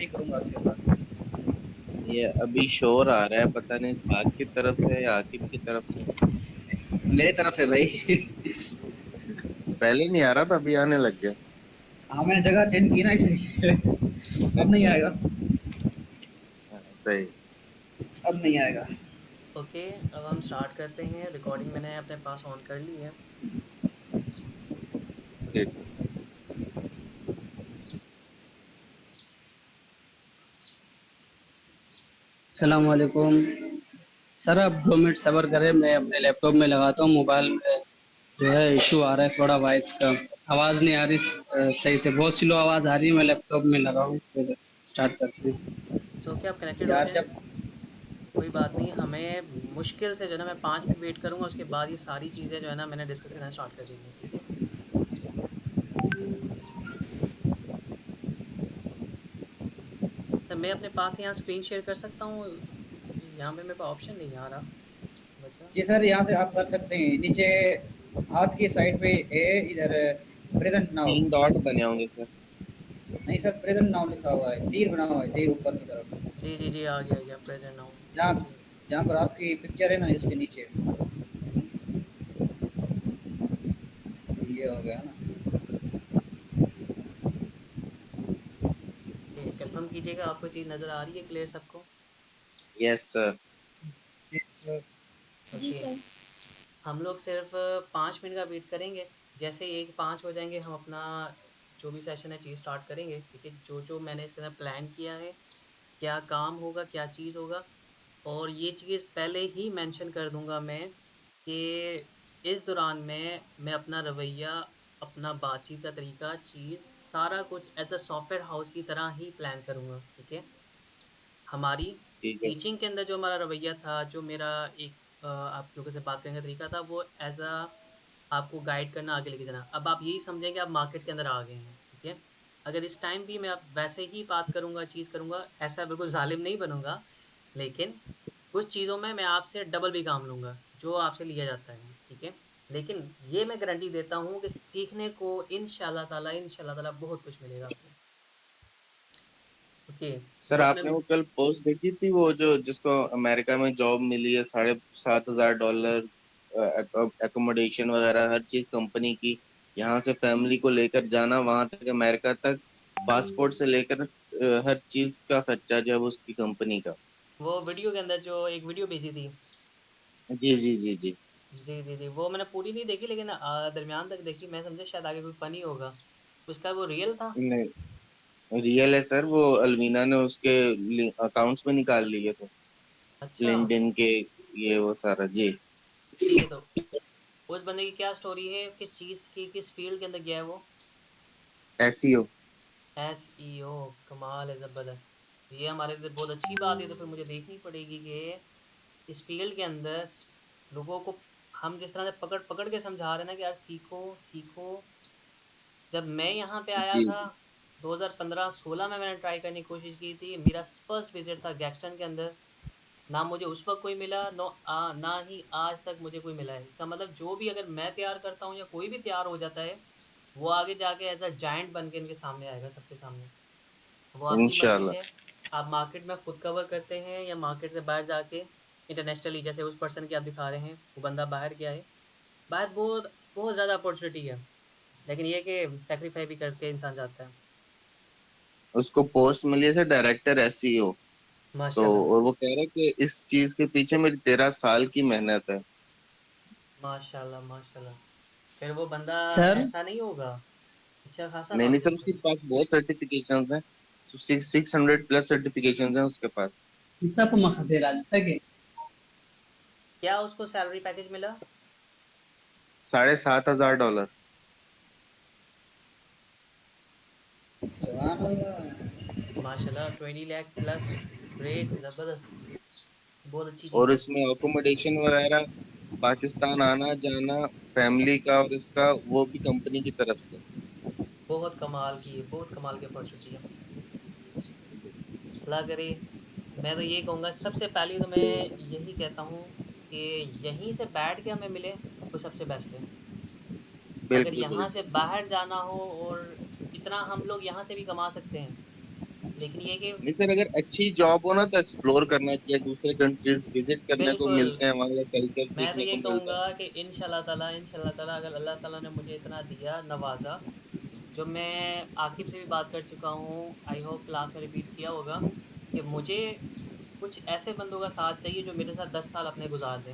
नहीं करूंगा उसके बाद। ये अभी शोर आ रहा है, पता नहीं पाक की तरफ से है या आकिब की तरफ से। मेरे तरफ है भाई। पहले नहीं आ रहा था, अभी आने लग गया। हाँ मैंने जगह चेंज की ना इसलिए। अब नहीं आएगा। हाँ, सही। अब नहीं आएगा। ओके, अब हम स्टार्ट करते हैं। रिकॉर्डिंग मैंने अपने पास ऑन कर ली है। ठीक। सलाम वालेकुम। सर आप 2 मिनट सब्र करें, मैं अपने लैपटॉप में लगाता हूँ। मोबाइल में जो है इशू आ रहा है थोड़ा, वॉइस का आवाज़ नहीं आ रही सही से, बहुत स्लो आवाज़ आ रही है। मैं लैपटॉप में लगा हूँ, फिर स्टार्ट करते हैं। सो क्या आप कनेक्टेड हो यार जाएं? जब कोई बात नहीं, हमें मुश्किल से जो है ना मैं 5 मिनट वेट करूँगा, उसके बाद ये सारी चीज़ें जो है ना मैंने डिस्कस करना स्टार्ट कर देंगे, ठीक है? तो मैं अपने पास यहाँ स्क्रीन शेयर कर सकता हूँ? यहाँ पे मेरे पास ऑप्शन नहीं आ रहा बचा। जी सर यहाँ से आप कर सकते हैं नीचे हाथ की साइड पे है इधर प्रेजेंट नाउ। 3 डॉट बने होंगे सर। नहीं सर प्रेजेंट नाउ लिखा हुआ है, तीर बना हुआ है, तीर ऊपर की तरफ। जी जी जी, आ गया प्रेजेंट नाउ। जहाँ ओके। जहाँ पर आपकी पिक्चर है ना उसके नीचे ये हो गया ना। कंफर्म कीजिएगा, आपको चीज़ नज़र आ रही है क्लियर सबको? Yes sir. जी ओके, सर। हम लोग सिर्फ 5 मिनट का वेट करेंगे। जैसे ही 1-5 हो जाएंगे हम अपना जो भी सेशन है चीज़ स्टार्ट करेंगे, ठीक है? जो जो मैंने इसके अंदर प्लान किया है, क्या काम होगा, क्या चीज़ होगा, और ये चीज़ पहले ही मेंशन कर दूंगा मैं कि इस दौरान मैं अपना रवैया, अपना बातचीत का तरीका, चीज़ सारा कुछ एज अ सॉफ्टवेयर हाउस की तरह ही प्लान करूँगा, ठीक है? हमारी ठीक है। टीचिंग के अंदर जो हमारा रवैया था, जो मेरा एक आप लोगों से बात करने का तरीका था, वो एज़ अ आपको गाइड करना, आगे लेके जाना। अब आप यही समझें कि आप मार्केट के अंदर आ गए हैं, ठीक है? अगर इस टाइम भी मैं अब वैसे ही बात करूँगा, चीज़ करूँगा, ऐसा बिल्कुल ज़ालिम नहीं बनूँगा, लेकिन कुछ चीज़ों में मैं आपसे डबल भी काम लूँगा, जो आपसे लिया जाता है, ठीक है? लेकिन ये मैं गारंटी देता हूँ कि सीखने को इंशाअल्लाह ताला बहुत कुछ मिलेगा आपको। ओके, सर जो अपने आपने वो कल पोस्ट देखी थी, वो जो जिसको अमेरिका में जॉब मिली है, $7,500 एकोमोडेशन वगैरह हर चीज कंपनी की। यहाँ से फैमिली को लेकर जाना वहां तक, अमेरिका तक, पासपोर्ट से लेकर हर चीज का खर्चा जो है वो उसकी कंपनी का। वो वीडियो के अंदर जो एक वीडियो भेजी थी। जी जी जी जी। जी, जी, जी, वो मैंने पूरी नहीं देखी, लेकिन दरमियान तक देखी। मैं समझा शायद आगे कोई फ़नी होगा। उसका वो रियल था? नहीं, रियल है सर। वो अलवीना ने उसके अकाउंट्स में निकाल लिए थे, अच्छा, लिंक्डइन के, ये वो सारा जी। ठीक है। तो उस बंदे की क्या स्टोरी है? किस चीज़ की, किस फ़ील्ड के अंदर गया है वो? एसईओ। एसईओ, कमाल है, ज़बरदस्त। ये हमारे लिए बहुत अच्छी बात है, तो फिर मुझे देखनी पड़ेगी कि इस फ़ील्ड के अंदर लोगों को हम जिस तरह से पकड़-पकड़ के समझा रहे हैं ना कि यार सीखो, सीखो। जब मैं यहाँ पे आया जी। था 2015-16 में, मैंने ट्राई करने की कोशिश की थी। मेरा फर्स्ट विज़िट था गैक्सटन के अंदर। ना मुझे उस वक़्त कोई मिला, ना ही आज तक मुझे कोई मिला है। इसका मतलब जो भी अगर मैं तैयार करता हूँ या कोई भी तैयार हो जाता है, वो आगे जाके एज़ अ जायंट बन के इनके सामने आएगा, सबके सामने। वो आपकी मर्ज़ी इंशाल्लाह। है, आप मार्केट में खुद कवर करते हैं या मार्केट से बाहर जाके इंटरनेशनली, जैसे उस पर्सन की आप दिखा रहे हैं, वो बंदा बाहर गया है। बाहर बहुत बहुत ज़्यादा अपॉर्च्युनिटी है, लेकिन ये है कि सैक्रिफ़ाई भी करके इंसान जाता है। उसको पोस्ट मिली है डायरेक्टर एसईओ। तो माशाल्लाह, और वो कह रहा है कि इस चीज के पीछे मेरी 13 साल की मेहनत है। माशाल्लाह, माशाल्लाह। फिर वो बंदा सर ऐसा नहीं होगा, अच्छा खासा नहीं नहीं नॉलेज सर, होगा। उसके पास बहुत सर्टिफिकेशंस हैं। 600+ सर्टिफिकेशंस हैं उसके पास। bisa pemakaian lagi. क्या उसको सैलरी पैकेज मिला? $7,500। जवान हो या माशाल्लाह, 20 लाख प्लस। ग्रेट, ज़बरदस्त, बहुत अच्छी और चीज़ है। इसमें अकोमोडेशन वगैरह, पाकिस्तान आना जाना, फैमिली का और इसका, वो भी कंपनी की तरफ से। बहुत कमाल की है, बहुत कमाल की अपॉर्चुनिटी है। अल्लाह करे। मैं तो ये कहूँगा, सबसे पहले तो मैं यही कहता हूँ कि यहीं से बैठ के हमें मिले, वो सबसे बेस्ट है। अगर बिल्कुल यहाँ से बिल्कुल। बाहर जाना हो, और इतना हम लोग यहाँ से भी कमा सकते हैं, लेकिन ये कि नहीं सर, अगर अच्छी जॉब हो ना तो एक्सप्लोर करना चाहिए, दूसरे कंट्रीज विजिट करने को बिल्कुल, मिलते हैं, वहाँ का कल्चर मैं तो सीखने ये को मिलता कहूँगा कि इंशाल्लाह ताला अगर अल्लाह ताला ने मुझे इतना दिया, नवाज़ा, जो मैं आकिब से भी बात कर चुका हूँ, आई होप क्लास में रिपीट किया होगा कि मुझे कुछ ऐसे बंदों का साथ चाहिए जो मेरे साथ 10 साल अपने गुज़ार दें।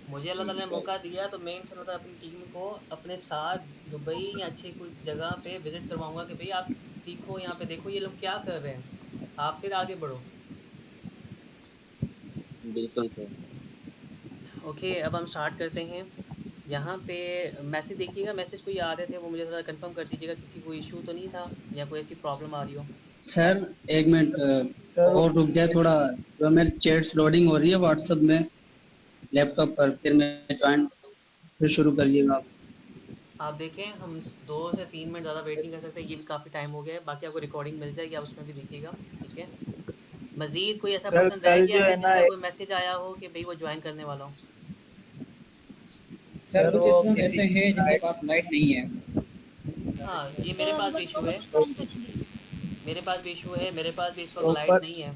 मुझे अल्लाह ताला ने है। मौका दिया तो मैं इंशाल्लाह ताला अपनी टीम को अपने साथ दुबई या अच्छी कोई जगह पे विज़िट करवाऊँगा कि भई आप सीखो, यहाँ पे देखो ये लोग क्या कर रहे हैं, आप फिर आगे बढ़ो। बिल्कुल सर। ओके, अब हम स्टार्ट करते हैं। यहाँ पे मैसेज देखिएगा, मैसेज कोई आ रहे थे वो मुझे ज़रा कंफर्म कर दीजिएगा, किसी को इश्यू तो नहीं था या कोई ऐसी प्रॉब्लम आ रही हो? सर एक मिनट सर और रुक जाए थोड़ा, जो मेरी चैट्स लोडिंग हो रही है व्हाट्सएप में लैपटॉप पर, फिर मैं ज्वाइन, फिर शुरू करिएगा आप। आप देखें, हम 2 से 3 मिनट ज़्यादा वेट नहीं कर सकते, ये भी काफ़ी टाइम हो गया है। बाकी आपको रिकॉर्डिंग मिल जाएगी, आप उसमें भी देखिएगा, ठीक है? मज़ीद कोई ऐसा सर पर्सन रह कल गया जो है है ना, जिसका कोई मैसेज आया हो कि भई वो जॉइन करने वाला हो? सर सर कुछ वो स्टूडेंट किसी ऐसे हैं जिनके साइट पास लाइट नहीं है। हाँ, ये मेरे पास भी इश्यू है, मेरे पास भी इश्यू है, मेरे पास भी इस वक़्त लाइट ऊपर, नहीं है।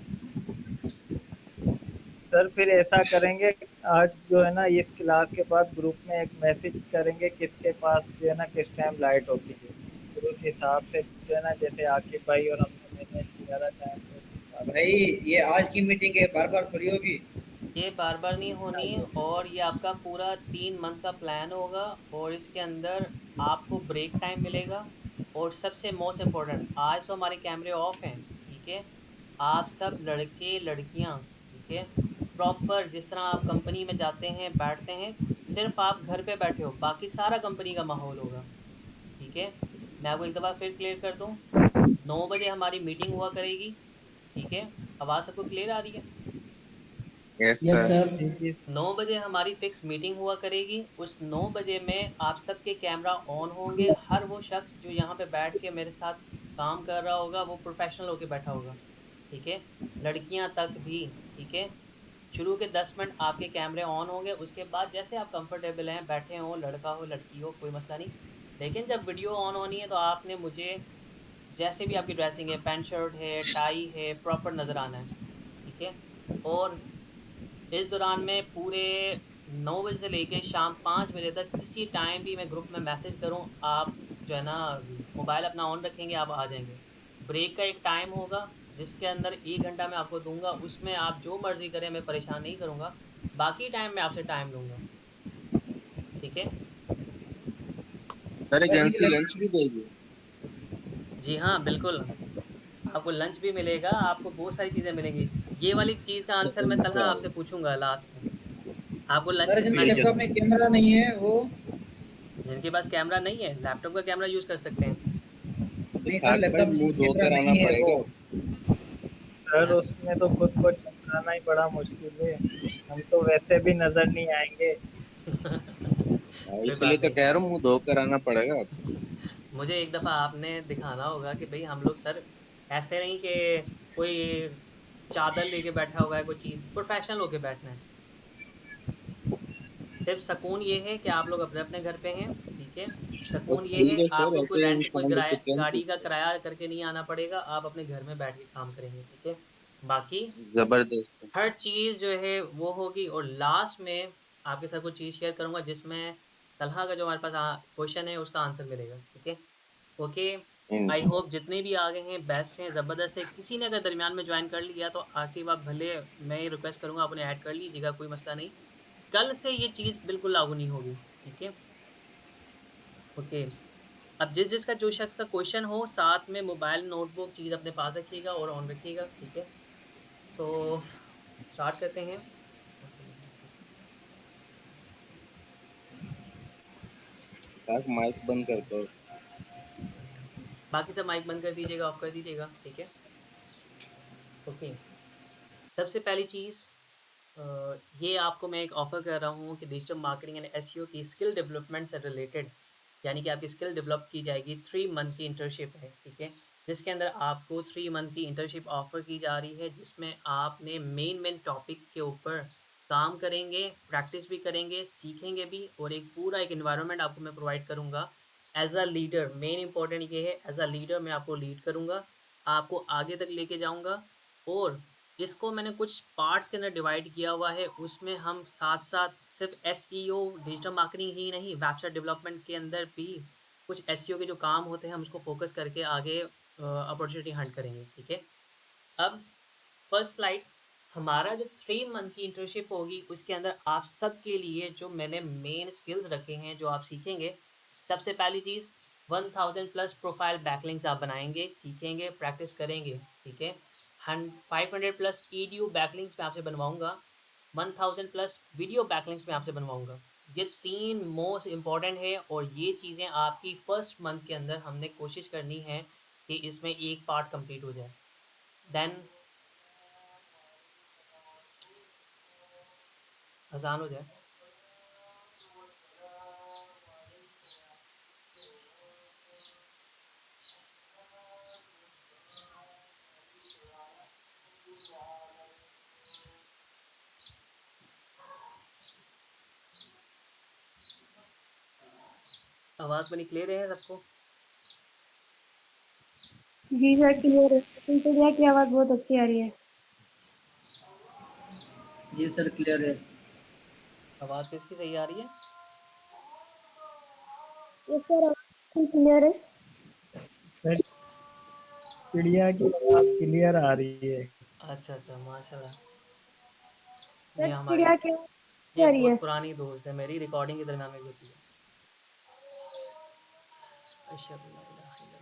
सर फिर ऐसा करेंगे, आज जो है ना इस क्लास के बाद ग्रुप में एक मैसेज करेंगे किसके पास जो है ना किस टाइम लाइट होती है, फिर उस हिसाब से जो है ना जैसे आकिब भाई और हमने मैनेज किया था टाइम, तो उस हिसाब से भाई ये आज की मीटिंग है, बार-बार थोड़ी होगी। ये बार-बार नहीं होनी और ये आपका पूरा 3 मंथ का प्लान होगा और इसके अंदर आपको ब्रेक टाइम मिलेगा और सबसे मोस्ट इम्पोर्टेंट, आज तो हमारे कैमरे ऑफ हैं, ठीक है? आप सब लड़के, लड़कियाँ, ठीक है? प्रॉपर जिस तरह आप कंपनी में जाते हैं, बैठते हैं, सिर्फ़ आप घर पे बैठे हो, बाकी सारा कंपनी का माहौल होगा, ठीक है? मैं आपको एक दफ़ा फिर क्लियर कर दूँ, 9 बजे हमारी मीटिंग हुआ करेगी, ठीक है? आवाज़ सबको क्लियर आ रही है? Yes yes sir. सर। जी जी 9 बजे हमारी फिक्स मीटिंग हुआ करेगी। उस 9 बजे में आप सबके कैमरा ऑन होंगे। हर वो शख्स जो यहाँ पे बैठ के मेरे साथ काम कर रहा होगा, वो प्रोफ़ेशनल होके बैठा होगा, ठीक है? लड़कियाँ तक भी, ठीक है? शुरू के 10 मिनट आपके कैमरे ऑन होंगे, उसके बाद जैसे आप कंफ़र्टेबल हैं, बैठे हों, लड़का हो, लड़की हो, कोई मसला नहीं। लेकिन जब वीडियो ऑन होनी है, तो आपने मुझे जैसे भी आपकी ड्रेसिंग है, पैंट शर्ट है, टाई है, प्रॉपर नज़र आना है, ठीक है? और इस दौरान में पूरे 9 बजे से लेके शाम 5 बजे तक किसी टाइम भी मैं ग्रुप में मैसेज करूँ, आप जो है ना मोबाइल अपना ऑन रखेंगे, आप आ जाएँगे। ब्रेक का एक टाइम होगा, जिसके अंदर 1 घंटा मैं आपको दूँगा, उसमें आप जो मर्ज़ी करें, मैं परेशान नहीं करूँगा। बाकी टाइम मैं आपसे टाइम लूँगा, ठीक है? सर सर मुझे एजेंसी लग लंच भी देगी? जी हाँ, बिल्कुल। आपको लंच भी मिलेगा, आपको बहुत सारी चीज़ें मिलेंगी। ये वाली चीज़ का आंसर मैं तलहा अच्छा। आपसे पूछूँगा लास्ट में। आपको लंच सर कितना जिनके ठीक है लैपटॉप सर। में कैमरा नहीं है वो, जिनके पास कैमरा नहीं है, लैपटॉप का कैमरा यूज़ कर सकते हैं। तो नहीं सर साथ भाई लैपटॉप मुंह जिसमें कैमरा धोकर आना नहीं है वो। पड़ेगा। सर लैप उसमें तो खुद को चमकाना ही बड़ा मुश्किल है, हम तो वैसे भी नजर नहीं आएंगे। कोई इसलिए बात तो नहीं। कह रहा हूँ मुंह धोकर आना पड़ेगा आपको। मुझे एक दफ़ा आपने दिखाना होगा कि भई हम लोग सर ऐसे नहीं कि कोई चादर लेके बैठा हुआ है, कोई चीज़ प्रोफ़ेशनल होके बैठना है। सिर्फ़ सुकून ये है कि आप लोग अपने-अपने घर पे हैं, ठीक है? और सुकून ये ठीक है है सर, आपको कोई ऐसे रेंट कोई इंसान किराया डिफिकल्ट। गाड़ी का किराया करके नहीं आना पड़ेगा, आप अपने घर में बैठ के काम करेंगे, ठीक है? बाकी जबरदस्त। हर चीज़ जो है वो होगी और लास्ट में आपके साथ कुछ चीज़ शेयर करूँगा जिसमें तलहा का जो हमारे पास क्वेश्चन है उसका आंसर मिलेगा, ठीक है? ओके, आई इंशाल्लाह। होप जितने भी आगे हैं बेस्ट हैं, ज़बरदस्त है। किसी ने अगर दरमियान में जॉइन कर लिया तो आकिब आप भले मैं ये रिक्वेस्ट करूँगा आप उन्हें ऐड कर लीजिएगा, कोई मसला नहीं। कल से ये चीज़ बिल्कुल लागू नहीं होगी, ठीक है? ओके, अब जिस-जिसका जो शख्स का क्वेश्चन हो साथ में मोबाइल, नोटबुक चीज़ अपने पास रखिएगा और ऑन रखिएगा, ठीक है? तो स्टार्ट करते हैं। ताक माइक बंद कर दो। बाकी सब माइक बंद कर दीजिएगा, ऑफ कर दीजिएगा, ठीक है? ओके, सबसे पहली चीज़ ये आपको मैं एक ऑफ़र कर रहा हूँ कि डिजिटल मार्केटिंग एंड एसईओ की स्किल डेवलपमेंट से रिलेटेड, यानी कि आपकी स्किल डेवलप की जाएगी। 3 मंथ की इंटर्नशिप है, ठीक है? जिसके अंदर आपको 3 मंथ की इंटर्नशिप ऑफ़र की जा रही है, जिसमें आपने मेन टॉपिक के ऊपर काम करेंगे, प्रैक्टिस भी करेंगे, सीखेंगे भी और एक पूरा एक एनवायरनमेंट आपको मैं प्रोवाइड करूँगा। As a leader main important ये है, एज़ अ लीडर मैं आपको लीड करूँगा आपको आगे तक लेके जाऊँगा और इसको मैंने कुछ पार्ट्स के अंदर डिवाइड किया हुआ है। उसमें हम साथ-साथ सिर्फ़ एसईओ डिजिटल मार्केटिंग ही नहीं, वेबसाइट डेवलपमेंट के अंदर भी कुछ एसईओ के जो काम होते हैं हम उसको फ़ोकस करके आगे अपॉर्च्युनिटी हंट करेंगे, ठीक है? अब फर्स्ट स्लाइड हमारा जो 3 मंथ की इंटर्नशिप होगी उसके अंदर आप सबके लिए जो मैंने मेन स्किल्स रखे हैं जो आप सीखेंगे। सबसे पहली चीज़ 1000 प्लस प्रोफाइल बैकलिंक्स आप बनाएँगे, सीखेंगे, प्रैक्टिस करेंगे, ठीक है? 500 प्लस ईडीयू बैकलिंक्स मैं आपसे बनवाऊँगा, 1000 प्लस वीडियो बैकलिंक्स मैं आपसे बनवाऊँगा। ये 3 मोस्ट इम्पोर्टेंट है और ये चीज़ें आपकी फर्स्ट मंथ के अंदर हमने कोशिश करनी है कि इसमें एक पार्ट कंप्लीट हो जाए। देन अज़ान हो जाए। आवाज़ मेरी क्लियर है सबको? जी सर क्लियर है। सुनते की आवाज़ बहुत अच्छी आ रही है। जी सर क्लियर है। आवाज़ किसकी सही आ रही है? यस सर आवाज़ क्लियर है। सर चिड़िया की आवाज़ क्लियर आ रही है। अच्छा, अच्छा, माशाल्लाह। सर ये हमारी चिड़िया की आवाज़ अच्छी ये आ रही है। बहुत पुरानी दोस्त है मेरी, रिकॉर्डिंग के दरमियान में भी होती है। अशहदु ला इलाहा इल्लल्लाह।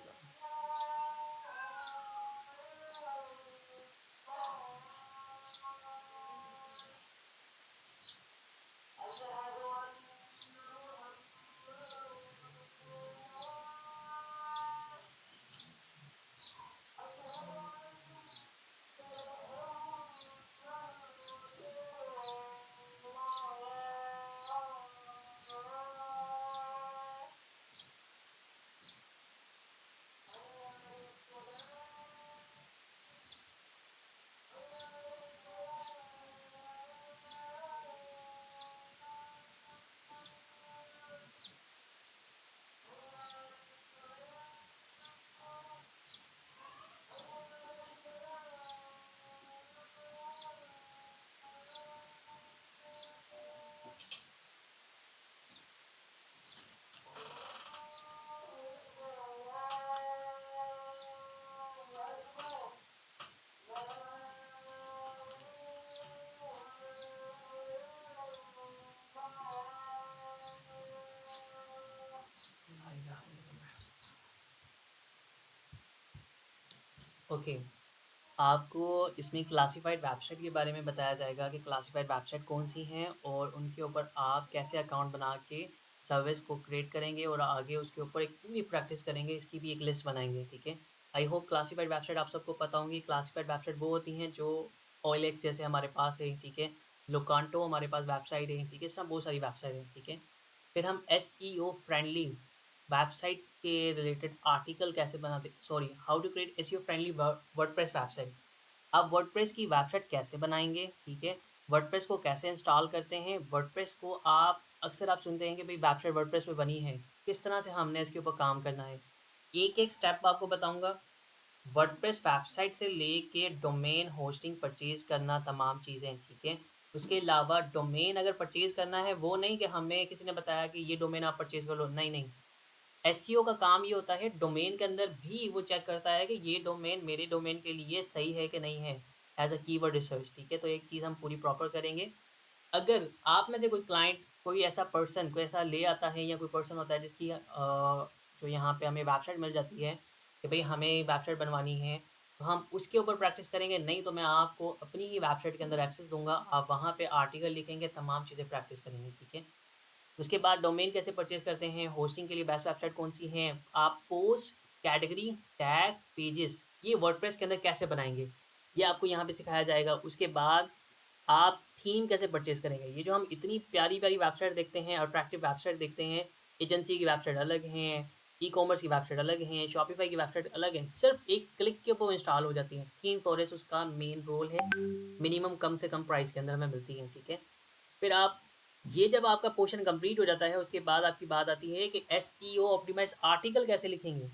ला इलाहा इल्लल्लाह। ओके, आपको इसमें क्लासिफाइड वेबसाइट के बारे में बताया जाएगा कि क्लासिफाइड वेबसाइट कौन-सी हैं और उनके ऊपर आप कैसे अकाउंट बना के सर्विस को क्रिएट करेंगे और आगे उसके ऊपर एक पूरी प्रैक्टिस करेंगे, इसकी भी एक लिस्ट बनाएँगे, ठीक है? आई होप क्लासिफाइड वेबसाइट आप सबको पता होंगी, क्लासिफाइड वेबसाइट वो होती हैं जो ओएलएक्स जैसे हमारे पास है, ठीक है? लोकांटो हमारे पास वेबसाइट है, ठीक है? इस तरह बहुत सारी वेबसाइट है, ठीक है? फिर हम एसईओ फ्रेंडली वेबसाइट के रिलेटेड आर्टिकल कैसे बनाते sorry how to create SEO friendly WordPress website. आप वर्डप्रेस की वेबसाइट कैसे बनाएँगे, ठीक है? वर्डप्रेस को कैसे इंस्टॉल करते हैं? वर्डप्रेस को आप अक्सर आप सुनते हैं कि भई वेबसाइट वर्डप्रेस में बनी है, किस तरह से हमने इसके ऊपर काम करना है। एक-एक स्टेप आपको बताऊँगा। वर्डप्रेस वेबसाइट से लेके डोमेन होस्टिंग परचेज़ करना तमाम चीज़ें, ठीक है? उसके अलावा डोमेन अगर परचेज़ करना है, वो नहीं कि हमें किसी ने बताया कि ये डोमेन आप परचेज़ कर लो, नहीं, नहीं। एसईओ का काम ये होता है डोमेन के अंदर भी वो चेक करता है कि ये डोमेन मेरे डोमेन के लिए सही है कि नहीं है, एज़ अ कीवर्ड रिसर्च, ठीक है? तो एक चीज़ हम पूरी प्रॉपर करेंगे। अगर आप में से कोई क्लाइंट, कोई ऐसा पर्सन, कोई ऐसा ले आता है या कोई पर्सन होता है जिसकी जो यहाँ पे हमें वेबसाइट मिल जाती है कि भई हमें वेबसाइट बनवानी है, तो हम उसके ऊपर प्रैक्टिस करेंगे, नहीं तो मैं आपको अपनी ही वेबसाइट के अंदर एक्सेस दूँगा, आप वहाँ पे आर्टिकल लिखेंगे, तमाम चीज़ें प्रैक्टिस करेंगे, ठीक है? उसके बाद डोमेन कैसे परचेज़ करते हैं, होस्टिंग के लिए बेस्ट वेबसाइट कौन-सी हैं, आप पोस्ट, कैटेगरी, टैग, पेजेस ये वर्डप्रेस के अंदर कैसे बनाएँगे, ये आपको यहाँ पे सिखाया जाएगा। उसके बाद आप थीम कैसे परचेज़ करेंगे, ये जो हम इतनी प्यारी-प्यारी वेबसाइट देखते हैं, अट्रैक्टिव वेबसाइट देखते हैं, एजेंसी की वेबसाइट अलग हैं, ई-कॉमर्स की वेबसाइट अलग हैं, शॉपिफाई की वेबसाइट अलग हैं, सिर्फ़ एक क्लिक के ऊपर वो इंस्टॉल हो जाती हैं। थीम फॉरेस्ट उसका मेन रोल है, मिनिमम कम से कम प्राइस के अंदर हमें मिलती हैं, ठीक है? फिर आप ये जब आपका पोर्शन कंप्लीट हो जाता है, उसके बाद आपकी बात आती है कि एसईओ ऑप्टिमाइज़ आर्टिकल कैसे लिखेंगे?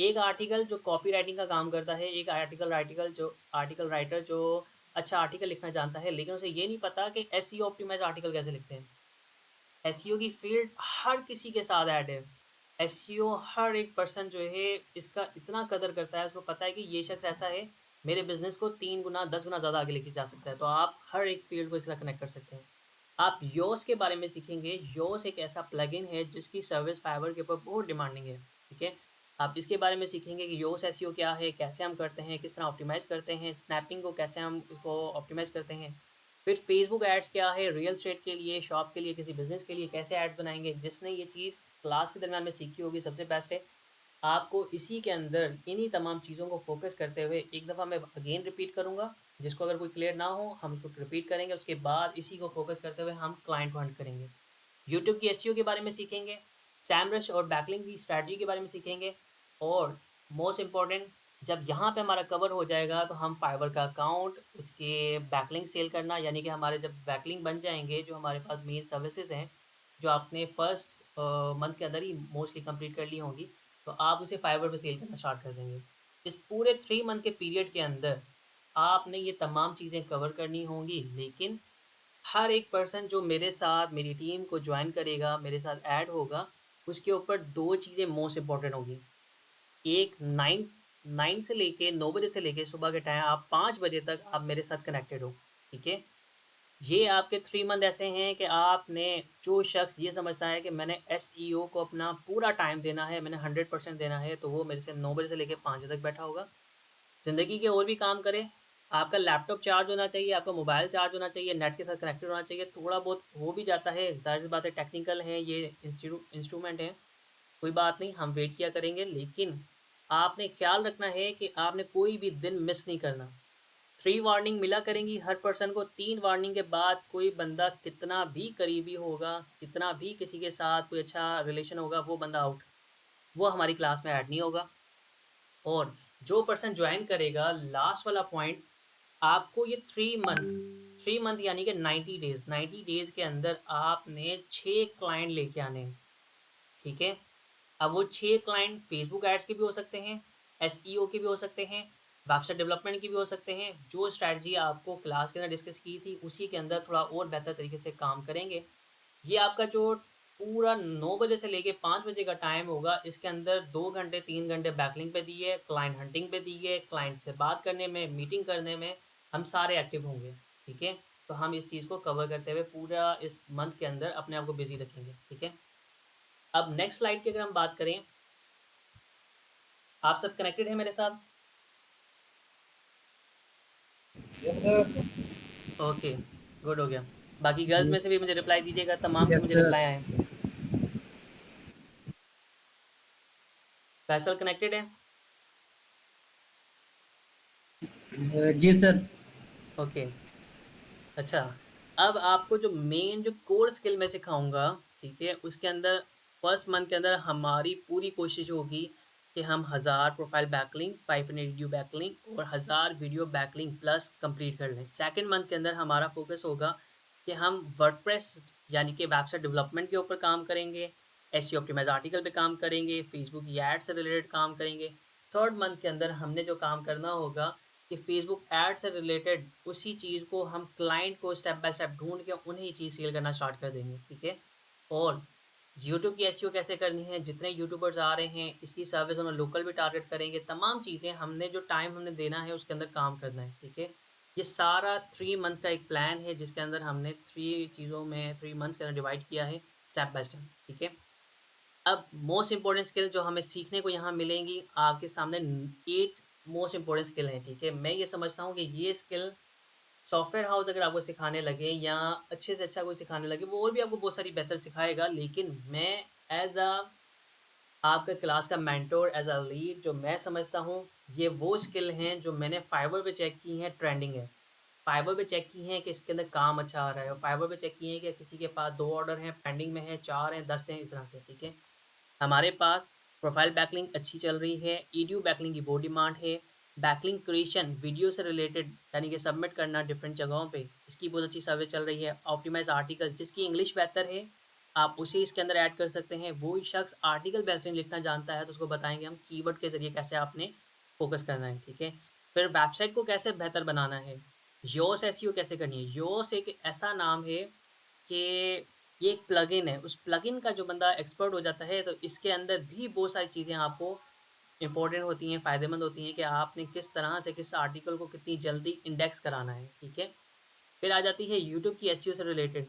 एक आर्टिकल जो कॉपी राइटिंग का काम करता है, एक आर्टिकल राइटर जो अच्छा आर्टिकल लिखना जानता है, लेकिन उसे ये नहीं पता कि एसईओ ऑप्टिमाइज़ आर्टिकल कैसे लिखते हैं। एसईओ की फील्ड हर किसी के साथ ऐड है। एसईओ हर एक पर्सन जो है इसका इतना कदर करता है, उसको पता है कि ये शख्स ऐसा है, मेरे बिज़नेस को 3 गुना 10 गुना ज़्यादा आगे लेके जा सकता है। तो आप हर एक फील्ड को इसके साथ कनेक्ट कर सकते हैं। आप योस के बारे में सीखेंगे। योस एक ऐसा प्लगइन है जिसकी सर्विस फाइवर के ऊपर बहुत डिमांडिंग है, ठीक है? आप इसके बारे में सीखेंगे कि योस एसईओ क्या है, कैसे हम करते हैं, किस तरह ऑप्टिमाइज़ करते हैं, स्नैपिंग को कैसे हम इसको ऑप्टिमाइज़ करते हैं। फिर फेसबुक एड्स क्या है, रियल एस्टेट के लिए, शॉप के लिए, किसी बिज़नेस के लिए कैसे एड्स बनाएँगे। जिसने ये चीज़ क्लास के दरमियान में सीखी होगी सबसे बेस्ट है। आपको इसी के अंदर इन्हीं तमाम चीज़ों को फ़ोकस करते हुए एक दफ़ा मैं अगेन रिपीट करूँगा, जिसको अगर कोई क्लियर ना हो हम उसको रिपीट करेंगे, उसके बाद इसी को फ़ोकस करते हुए हम क्लाइंट को हंट करेंगे। यूट्यूब की एसईओ के बारे में सीखेंगे, सैमरश और बैकलिंक की स्ट्रैटेजी के बारे में सीखेंगे और मोस्ट इम्पॉर्टेंट जब यहाँ पे हमारा कवर हो जाएगा तो हम फाइवर का अकाउंट, उसके बैकलिंक सेल करना, यानी कि हमारे जब बैकलिंक बन जाएँगे, जो हमारे पास मेन सर्विसेज़ हैं, जो आपने फर्स्ट मंथ के अंदर ही मोस्टली कंप्लीट कर ली होंगी, तो आप उसे फाइवर पे सेल करना स्टार्ट कर देंगे। इस पूरे 3 मंथ के पीरियड के अंदर आपने ये तमाम चीज़ें कवर करनी होंगी, लेकिन हर एक पर्सन जो मेरे साथ मेरी टीम को जॉइन करेगा, मेरे साथ ऐड होगा, उसके ऊपर 2 चीज़ें मोस्ट इम्पोर्टेंट होंगी। एक 9 से लेके 9 बजे से लेके सुबह के टाइम आप 5 बजे तक आप मेरे साथ कनेक्टेड हो, ठीक है? ये आपके 3 मंथ ऐसे हैं कि आपने जो शख्स ये समझता है कि मैंने एसईओ को अपना पूरा टाइम देना है, मैंने 100% देना है, तो वो मेरे से 9 बजे से लेके 5 बजे तक बैठा होगा। ज़िंदगी के और भी काम करें, आपका लैपटॉप चार्ज होना चाहिए, आपका मोबाइल चार्ज होना चाहिए, नेट के साथ कनेक्टेड होना चाहिए, थोड़ा बहुत हो भी जाता है, ज़ाहिर-सी बात है टेक्निकल है, ये इंस्ट्रूमेंट हैं, कोई बात नहीं, हम वेट किया करेंगे, लेकिन आपने ख़्याल रखना है कि आपने कोई भी दिन मिस नहीं करना। 3 वार्निंग मिला करेंगी हर पर्सन को। 3 वार्निंग के बाद कोई बंदा कितना भी करीबी होगा, कितना भी किसी के साथ कोई अच्छा रिलेशन होगा, वो बंदा आउट। वो हमारी क्लास में ऐड नहीं होगा। और जो पर्सन जॉइन करेगा, लास्ट वाला पॉइंट, आपको ये 3 मंथ यानी कि 90 डेज़ के अंदर आपने 6 क्लाइंट लेके आने हैं, ठीक है? अब वो 6 क्लाइंट फेसबुक एड्स के भी हो सकते हैं, एसईओ के भी हो सकते हैं, वेबसाइट डेवलपमेंट के भी हो सकते हैं। जो स्ट्रैटेजी आपको क्लास के अंदर डिस्कस की थी, उसी के अंदर थोड़ा और बेहतर तरीके से काम करेंगे। ये आपका जो पूरा 9 बजे से लेके 5 बजे का टाइम होगा, इसके अंदर 2 घंटे 3 घंटे बैकलिंक पे दिए, क्लाइंट हंटिंग पे दिए, क्लाइंट से बात करने में, मीटिंग करने में हम सारे एक्टिव होंगे, ठीक है? तो हम इस चीज़ को कवर करते हुए पूरा इस मंथ के अंदर अपने आप को बिज़ी रखेंगे, ठीक है? अब नेक्स्ट स्लाइड की अगर हम बात करें, आप सब कनेक्टेड हैं मेरे साथ? Yes sir. ओके, गुड हो गया। बाकी गर्ल्स में से भी मुझे रिप्लाई दीजिएगा, तमाम के यस मुझे सर। रिप्लाई आए। फैसल कनेक्टेड है? जी सर। ओके, अच्छा। अब आपको जो मेन जो कोर स्किल मैं सिखाऊँगा, ठीक है? उसके अंदर फर्स्ट मंथ के अंदर हमारी पूरी कोशिश होगी कि हम 1000 प्रोफाइल बैकलिंक, 500 वीडियो बैकलिंक और 1000 वीडियो बैकलिंक प्लस कंप्लीट कर लें। सेकंड मंथ के अंदर हमारा फोकस होगा कि हम वर्डप्रेस यानी कि वेबसाइट डेवलपमेंट के ऊपर काम करेंगे, एसईओ ऑप्टिमाइज़ आर्टिकल पे काम करेंगे, फेसबुक की एड से रिलेटेड काम करेंगे। थर्ड मंथ के अंदर हमने जो काम करना होगा कि फेसबुक ऐड से रिलेटेड उसी चीज़ को हम क्लाइंट को स्टेप बाय स्टेप ढूंढ के उन्हें चीज़ सेल करना स्टार्ट कर देंगे, ठीक है? और यूट्यूब की एसईओ कैसे करनी है, जितने यूट्यूबर्स आ रहे हैं इसकी सर्विस हम लोकल भी टारगेट करेंगे, तमाम चीज़ें हमने जो टाइम हमने देना है उसके अंदर काम करना है, ठीक है? ये सारा 3 मंथ्स का एक प्लान है जिसके अंदर हमने 3 चीज़ों में 3 मंथ्स के अंदर डिवाइड किया है स्टेप बाय स्टेप, ठीक है? अब मोस्ट इम्पोर्टेंट स्किल जो हमें सीखने को यहाँ मिलेंगी, आपके सामने 8 मोस्ट इम्पोर्टेंट स्किल हैं, ठीक है? मैं ये समझता हूँ कि ये स्किल सॉफ्टवेयर हाउस अगर आपको सिखाने लगे या अच्छे से अच्छा कोई सिखाने लगे, वो और भी आपको बहुत सारी बेहतर सिखाएगा, लेकिन मैं एज़ आपका क्लास का मेंटर, एज़ अ लीड जो मैं समझता हूँ, ये वो स्किल हैं जो मैंने फाइवर पे चेक की हैं, ट्रेंडिंग है। फाइवर पे चेक की हैं कि इसके अंदर काम अच्छा आ रहा है, और फाइवर पे चेक किए हैं कि किसी के पास 2 ऑर्डर हैं, पेंडिंग में है, 4 हैं, 10 हैं, इस तरह से, ठीक है? हमारे पास प्रोफाइल बैकलिंक अच्छी चल रही है, ईडीयू बैकलिंक की बहुत डिमांड है, बैकलिंक क्रिएशन वीडियो से रिलेटेड यानी कि सबमिट करना डिफरेंट जगहों पे, इसकी बहुत अच्छी सर्विस चल रही है, ऑप्टिमाइज़ आर्टिकल जिसकी इंग्लिश बेहतर है, आप उसे इसके अंदर ऐड कर सकते हैं। वो शख्स आर्टिकल बेहतरीन लिखना जानता है तो उसको बताएँगे हम कीवर्ड के ज़रिए कैसे आपने फ़ोकस करना है, ठीक है? फिर वेबसाइट को कैसे बेहतर बनाना है, योस एसईओ कैसे करनी है। योस एक ऐसा नाम है कि ये एक प्लगइन है, उस प्लगइन का जो बंदा एक्सपर्ट हो जाता है तो इसके अंदर भी बहुत सारी चीज़ें आपको इम्पोर्टेंट होती हैं, फ़ायदेमंद होती हैं कि आपने किस तरह से किस आर्टिकल को कितनी जल्दी इंडेक्स कराना है, ठीक है? फिर आ जाती है यूट्यूब की एसईओ से रिलेटेड।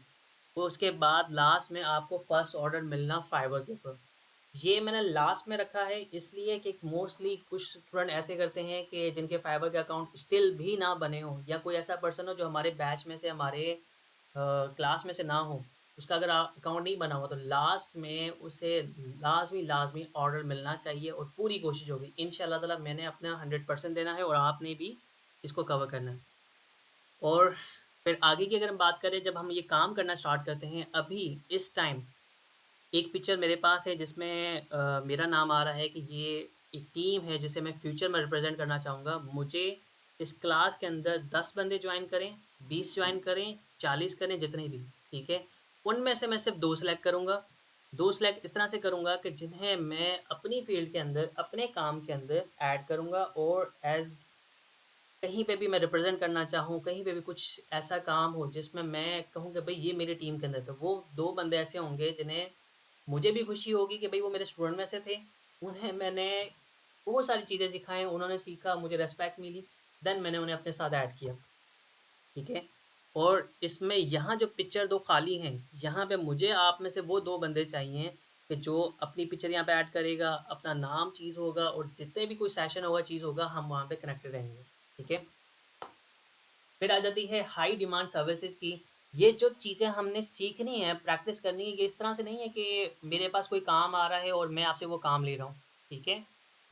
वो उसके बाद लास्ट में आपको फर्स्ट ऑर्डर मिलना फाइवर के ऊपर। ये मैंने लास्ट में रखा है इसलिए कि मोस्टली कुछ स्टूडेंट ऐसे करते हैं कि जिनके फाइवर के अकाउंट स्टिल भी ना बने हों या कोई ऐसा पर्सन हो जो हमारे बैच में से हमारे क्लास में से ना हो, उसका अगर अकाउंट नहीं बना हुआ तो लास्ट में उसे लाज़मी ऑर्डर मिलना चाहिए और पूरी कोशिश होगी। इंशाल्लाह ताला मैंने अपना 100% देना है और आपने भी इसको कवर करना है। और फिर आगे की अगर हम बात करें जब हम ये काम करना स्टार्ट करते हैं, अभी इस टाइम एक पिक्चर मेरे पास है जिसमें मेरा नाम आ रहा है कि ये एक टीम है जिसे मैं फ्यूचर में रिप्रेजेंट करना चाहूँगा। मुझे इस क्लास के अंदर 10 बंदे जॉइन करें, 20 जॉइन करें, 40 करें, जितने भी, ठीक है? उनमें से मैं सिर्फ 2 सेलेक्ट करूँगा। 2 सेलेक्ट इस तरह से करूँगा कि जिन्हें मैं अपनी फ़ील्ड के अंदर, अपने काम के अंदर ऐड करूँगा और कहीं पे भी मैं रिप्रेजेंट करना चाहूँ, कहीं पे भी कुछ ऐसा काम हो जिसमें मैं कहूँ कि भई ये मेरी टीम के अंदर, तो वो 2 बंदे ऐसे होंगे जिन्हें मुझे भी खुशी होगी कि भई वो मेरे स्टूडेंट में से थे। उन्हें मैंने बहुत सारी चीज़ें सिखाई, उन्होंने सीखा, मुझे रिस्पेक्ट मिली, देन मैंने उन्हें अपने साथ ऐड किया, ठीक है? और इसमें यहाँ जो पिक्चर 2 खाली हैं, यहाँ पे मुझे आप में से वो 2 बंदे चाहिए कि जो अपनी पिक्चर यहाँ पे ऐड करेगा, अपना नाम चीज़ होगा और जितने भी कोई सेशन होगा, चीज़ होगा, हम वहाँ पे कनेक्टेड रहेंगे, ठीक है? फिर आ जाती है हाई डिमांड सर्विसेज की। ये जो चीज़ें हमने सीखनी है, प्रैक्टिस करनी है, ये इस तरह से नहीं है कि मेरे पास कोई काम आ रहा है और मैं आपसे वो काम ले रहा हूँ, ठीक है?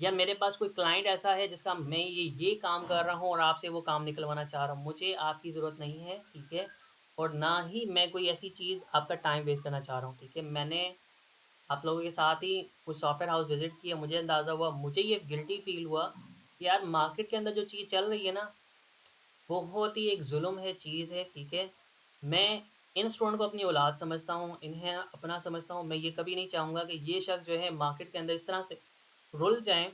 या मेरे पास कोई क्लाइंट ऐसा है जिसका मैं ये काम कर रहा हूँ और आपसे वो काम निकलवाना चाह रहा हूँ। मुझे आपकी ज़रूरत नहीं है, ठीक है? और ना ही मैं कोई ऐसी चीज़ आपका टाइम वेस्ट करना चाह रहा हूँ, ठीक है? मैंने आप लोगों के साथ ही कुछ सॉफ्टवेयर हाउस विज़िट किया, मुझे अंदाज़ा हुआ, मुझे ये गिल्टी फ़ील हुआ कि यार मार्केट के अंदर जो चीज़ चल रही है ना, बहुत ही एक ज़ुल्म है, चीज़ है, ठीक है? मैं इन स्टूडेंट को अपनी औलाद समझता हूँ, इन्हें अपना समझता हूँ। मैं ये कभी नहीं चाहूँगा कि ये शख्स जो है मार्केट के अंदर इस तरह से रुल जाएँ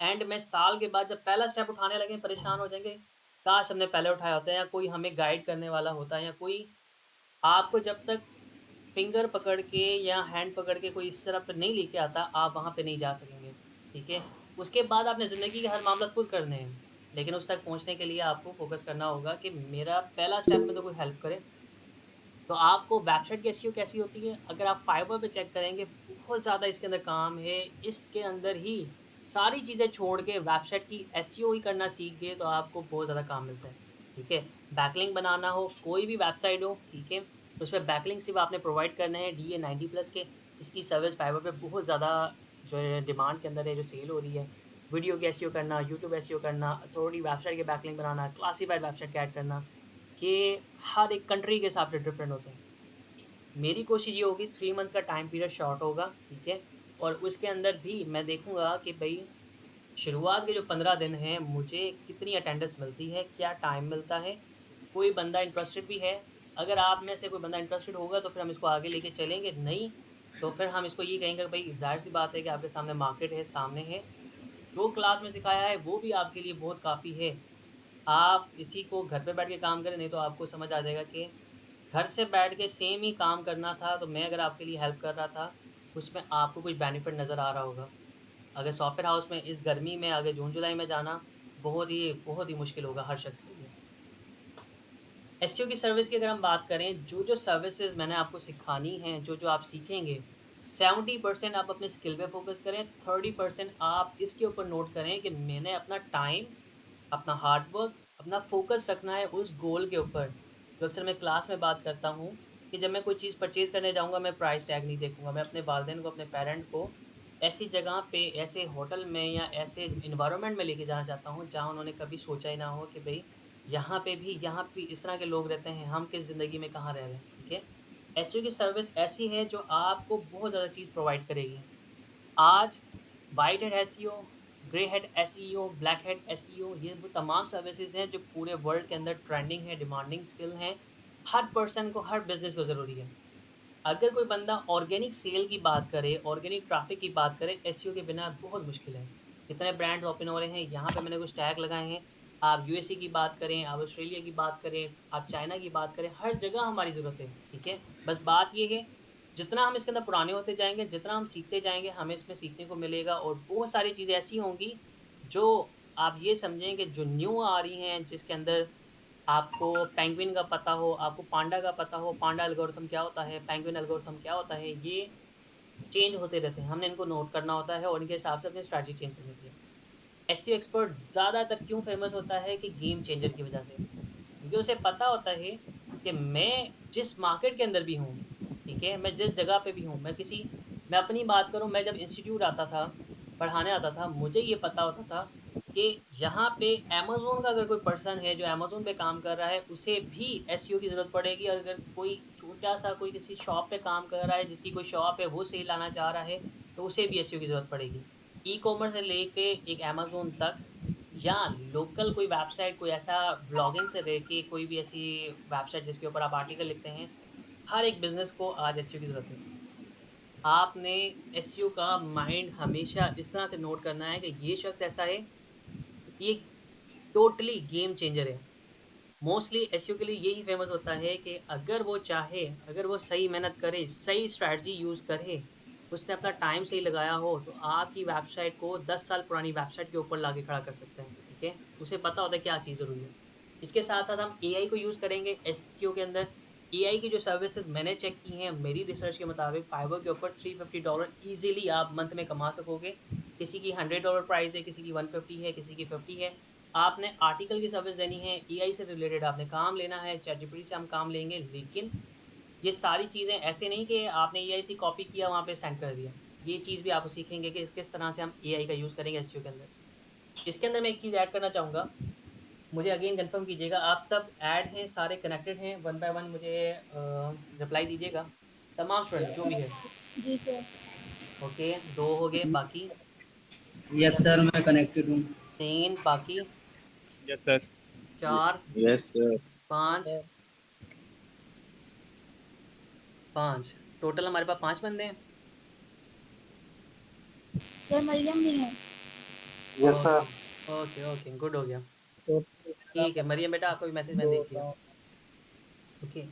एंड में साल के बाद जब पहला स्टेप उठाने लगें परेशान हो जाएँगे, काश हमने पहले उठाया होता या कोई हमें गाइड करने वाला होता या कोई आपको जब तक फिंगर पकड़ के या हैंड पकड़ के कोई इस तरफ नहीं लेके आता, आप वहाँ पे नहीं जा सकेंगे, ठीक है? उसके बाद आपने ज़िंदगी के हर मामला खुद करने हैं, लेकिन उस तक पहुँचने के लिए आपको फ़ोकस करना होगा कि मेरा पहला स्टेप में तो कोई हेल्प करे। तो आपको वेबसाइट की एसईओ कैसी होती है? अगर आप फाइवर पे चेक करेंगे, बहुत ज़्यादा इसके अंदर काम है। इसके अंदर ही सारी चीज़ें छोड़ के वेबसाइट की एसईओ ही करना सीख गए, तो आपको बहुत ज़्यादा काम मिलता है, ठीक है? बैकलिंक बनाना हो, कोई भी वेबसाइट हो, ठीक है? तो उसपे बैकलिंक सिर्फ़ आपने प्रोवाइड करने हैं डीए 90 प्लस के। इसकी सर्विस फाइवर पे बहुत ज़्यादा जो है डिमांड के अंदर है, जो सेल हो रही है। वीडियो की एसईओ करना, यूट्यूब एसईओ करना, अथॉरिटी वेबसाइट के बैकलिंक बनाना, क्लासिफाइड वेबसाइट के ऐड करना, ये हर एक कंट्री के हिसाब से डिफरेंट होते हैं। मेरी कोशिश ये होगी 3 मंथ्स का टाइम पीरियड शॉर्ट होगा, ठीक है? और उसके अंदर भी मैं देखूँगा कि भई शुरुआत के जो 15 दिन हैं, मुझे कितनी अटेंडेंस मिलती है, क्या टाइम मिलता है, कोई बंदा इंटरेस्टेड भी है। अगर आप में से कोई बंदा इंटरेस्टेड होगा तो फिर हम इसको आगे लेके चलेंगे, नहीं तो फिर हम इसको ये कहेंगे कि भई ज़ाहिर-सी बात है कि आपके सामने मार्केट है, सामने है। जो क्लास में सिखाया है वो भी आपके लिए बहुत काफ़ी है। आप इसी को घर पे बैठ के काम करें, नहीं तो आपको समझ आ जाएगा कि घर से बैठ के सेम ही काम करना था, तो मैं अगर आपके लिए हेल्प कर रहा था, उसमें आपको कुछ बेनिफिट नज़र आ रहा होगा। अगर सॉफ्टवेयर हाउस में इस गर्मी में आगे जून-जुलाई में जाना बहुत ही मुश्किल होगा हर शख्स के लिए। एसईओ की सर्विस की अगर हम बात करें, जो-जो सर्विसेज़ मैंने आपको सिखानी हैं, जो-जो आप सीखेंगे, 70% आप अपने स्किल पे फ़ोकस करें, 30% आप इसके ऊपर नोट करें कि मैंने अपना टाइम, अपना हार्ड वर्क, अपना फ़ोकस रखना है उस गोल के ऊपर। जो अक्सर मैं क्लास में बात करता हूँ कि जब मैं कोई चीज़ परचेज़ करने जाऊँगा, मैं प्राइस टैग नहीं देखूँगा। मैं अपने वालिदैन को, अपने पेरेंट को ऐसी जगह पे, ऐसे होटल में या ऐसे एनवायरनमेंट में लेके जाना चाहता हूँ, जहाँ उन्होंने कभी सोचा ही ना हो कि भई यहाँ पे इस तरह के लोग रहते हैं, हम किस ज़िंदगी में कहाँ रह रहे हैं, ठीक है? एसईओ की सर्विस ऐसी है जो आपको बहुत ज़्यादा चीज़ प्रोवाइड करेगी। आज white hat SEO, grey hat SEO, black hat SEO, ये वो तमाम सर्विसेज़ हैं जो पूरे वर्ल्ड के अंदर ट्रेंडिंग है, डिमांडिंग स्किल हैं। हर पर्सन को, हर बिज़नेस को ज़रूरी है। अगर कोई बंदा ऑर्गेनिक सेल की बात करे, ऑर्गेनिक ट्रैफ़िक की बात करे, एसईओ के बिना बहुत मुश्किल है। इतने ब्रांड्स ओपन हो रहे हैं, यहाँ पे मैंने कुछ टैग लगाए हैं। आप यूएसए की बात करें, आप ऑस्ट्रेलिया की बात करें, आप चाइना की बात करें, हर जगह हमारी ज़रूरत है, ठीक है? बस बात ये है, जितना हम इसके अंदर पुराने होते जाएँगे, जितना हम सीखते जाएँगे, हमें इसमें सीखने को मिलेगा और बहुत सारी चीज़ें ऐसी होंगी, जो आप ये समझें कि जो न्यू आ रही हैं, जिसके अंदर आपको पेंगुइन का पता हो, आपको पांडा का पता हो, पांडा एल्गोरिथम क्या होता है, पेंगुइन एल्गोरिथम क्या होता है, ये चेंज होते रहते हैं। हमने इनको नोट करना होता है और इनके हिसाब से अपनी स्ट्रैटेजी चेंज करनी होती है। एसईओ एक्सपर्ट ज़्यादातर क्यों फेमस होता है कि गेम चेंजर की वजह से। क्योंकि उसे पता होता है कि मैं जिस मार्केट के अंदर भी हूँ, ठीक है? मैं जिस जगह पे भी हूँ, मैं अपनी बात करूँ, मैं जब इंस्टीट्यूट आता था, पढ़ाने आता था, मुझे ये पता होता था कि यहाँ पे अमेज़न का अगर कोई पर्सन है जो अमेज़न पे काम कर रहा है, उसे भी एसईओ की ज़रूरत पड़ेगी और अगर कोई छोटा-सा कोई किसी शॉप पे काम कर रहा है, जिसकी कोई शॉप है, वो सेल लाना चाह रहा है, तो उसे भी एसईओ की ज़रूरत पड़ेगी। ई-कॉमर्स से लेके एक अमेज़न तक या लोकल कोई वेबसाइट, कोई ऐसा व्लॉगिंग से लेके कोई भी ऐसी वेबसाइट जिसके ऊपर आप आर्टिकल लिखते हैं, हर एक बिज़नेस को आज एसईओ की ज़रूरत है। आपने एसईओ का माइंड हमेशा इस तरह से नोट करना है कि ये शख्स ऐसा है, ये टोटली गेम चेंजर है। मोस्टली एसईओ के लिए यही फेमस होता है कि अगर वो चाहे, अगर वो सही मेहनत करे, सही स्ट्रैटेजी यूज़ करे, उसने अपना टाइम सही लगाया हो, तो आपकी वेबसाइट को 10 साल पुरानी वेबसाइट के ऊपर लाके खड़ा कर सकते हैं, ठीक है? उसे पता होता है क्या चीज़ ज़रूरी है। इसके साथ-साथ हम एआई को यूज़ करेंगे एसईओ के अंदर। एआई की जो सर्विसेज़ मैंने चेक की हैं, मेरी रिसर्च के मुताबिक फाइवर के ऊपर $350 ईज़िली आप मंथ में कमा सकोगे। किसी की $100 प्राइस है, किसी की 150 है, किसी की 50 है। आपने आर्टिकल की सर्विस देनी है, एआई से रिलेटेड आपने काम लेना है, चैटजीपीटी से हम काम लेंगे, लेकिन ये सारी चीज़ें ऐसे नहीं कि आपने एआई से कॉपी किया, वहाँ पे सेंड कर दिया। ये चीज़ भी आप सीखेंगे कि किस तरह से हम एआई का यूज़ करेंगे एसईओ के अंदर। इसके अंदर मैं एक चीज़ ऐड करना चाहूँगा, मुझे अगेन कन्फर्म कीजिएगा, आप सब ऐड हैं, सारे कनेक्टेड हैं, वन बाय वन मुझे रिप्लाई दीजिएगा। तमाम स्टूडेंट जो भी है, जी सर। ओके, 2 हो गए, बाकी यस सर, मैं कनेक्टेड हूँ। 3, बाकी yes sir. 4, yes sir. 5, 5 total हमारे पास 5 बंदे हैं। सर मरियम भी है। ओके, ओके, ओके, गुड हो गया। तो ठीक है, मरियम बेटा आपका भी मैसेज मैंने देख लिया। ओके,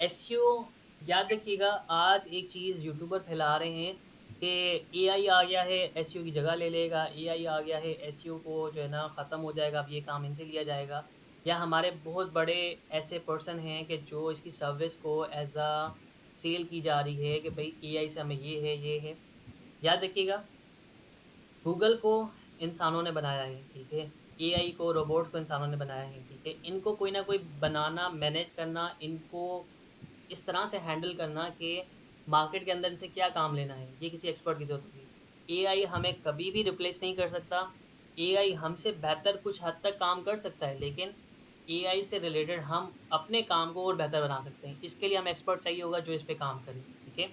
एसईओ याद रखिएगा, आज एक चीज़ यूट्यूबर फैला रहे हैं कि एआई आ गया है, एसईओ की जगह ले लेगा, एआई आ गया है, एसईओ को जो है ना ख़त्म हो जाएगा, अब ये काम इनसे लिया जाएगा। या हमारे बहुत बड़े ऐसे पर्सन हैं कि जो इसकी सर्विस को एज़ अ सेल की जा रही है कि भई एआई से हमें ये है। याद रखिएगा, गूगल को इंसानों ने बनाया है, ठीक है? एआई को, रोबोट्स को इंसानों ने बनाया है, ठीक है? इनको कोई ना कोई बनाना, मैनेज करना, इनको इस तरह से हैंडल करना कि मार्केट के अंदर इनसे क्या काम लेना है, ये किसी एक्सपर्ट की ज़रूरत होगी। एआई हमें कभी भी रिप्लेस नहीं कर सकता। एआई हमसे बेहतर कुछ हद तक काम कर सकता है, लेकिन एआई से रिलेटेड हम अपने काम को और बेहतर बना सकते हैं। इसके लिए हमें एक्सपर्ट चाहिए होगा जो इस पे काम करे, ठीक है?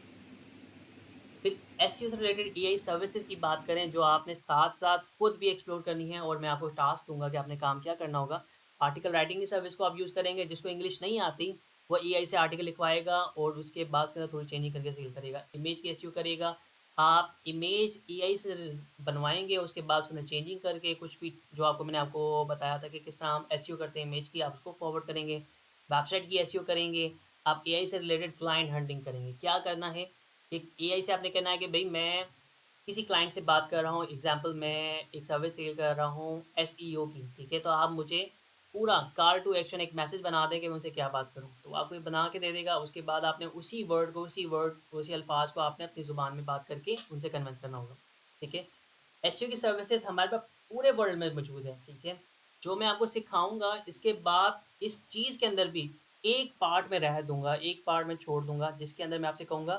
फिर एसईओ से रिलेटेड एआई सर्विसेज़ की बात करें जो आपने साथ-साथ खुद भी एक्सप्लोर करनी है और मैं आपको टास्क दूँगा कि आपने काम क्या करना होगा। आर्टिकल राइटिंग की सर्विस को आप यूज़ करेंगे, जिसको इंग्लिश नहीं आती, वो एआई से आर्टिकल लिखवाएगा और उसके बाद उसके अंदर थोड़ी चेंजिंग करके सेल करेगा। इमेज की एसईओ करेगा, आप इमेज एआई से बनवाएँगे, उसके बाद उसके अंदर चेंजिंग करके कुछ भी जो मैंने आपको बताया था कि किस तरह हम एसईओ करते हैं इमेज की, आप उसको फॉरवर्ड करेंगे। वेबसाइट की एसईओ करेंगे, आप एआई से रिलेटेड क्लाइंट हंटिंग करेंगे। क्या करना है, एक एआई से आपने कहना है कि भई मैं किसी क्लाइंट से बात कर रहा हूँ, एग्ज़ाम्पल मैं एक सर्विस सेल कर रहा हूँ एसईओ की, ठीक है? तो आप मुझे पूरा कॉल टू एक्शन एक मैसेज बना दें कि मैं उनसे क्या बात करूँ। तो आपको ये बना के दे देगा, उसके बाद आपने उसी अल्फ़ाज़ को आपने अपनी ज़ुबान में बात करके उनसे कन्विंस करना होगा, ठीक है? एसईओ की सर्विसेज़ हमारे पास पूरे वर्ल्ड में मौजूद है, ठीक है? जो मैं आपको सिखाऊँगा, इसके बाद इस चीज़ के अंदर भी एक पार्ट में रह दूँगा, एक पार्ट में छोड़ दूँगा, जिसके अंदर मैं आपसे कहूँगा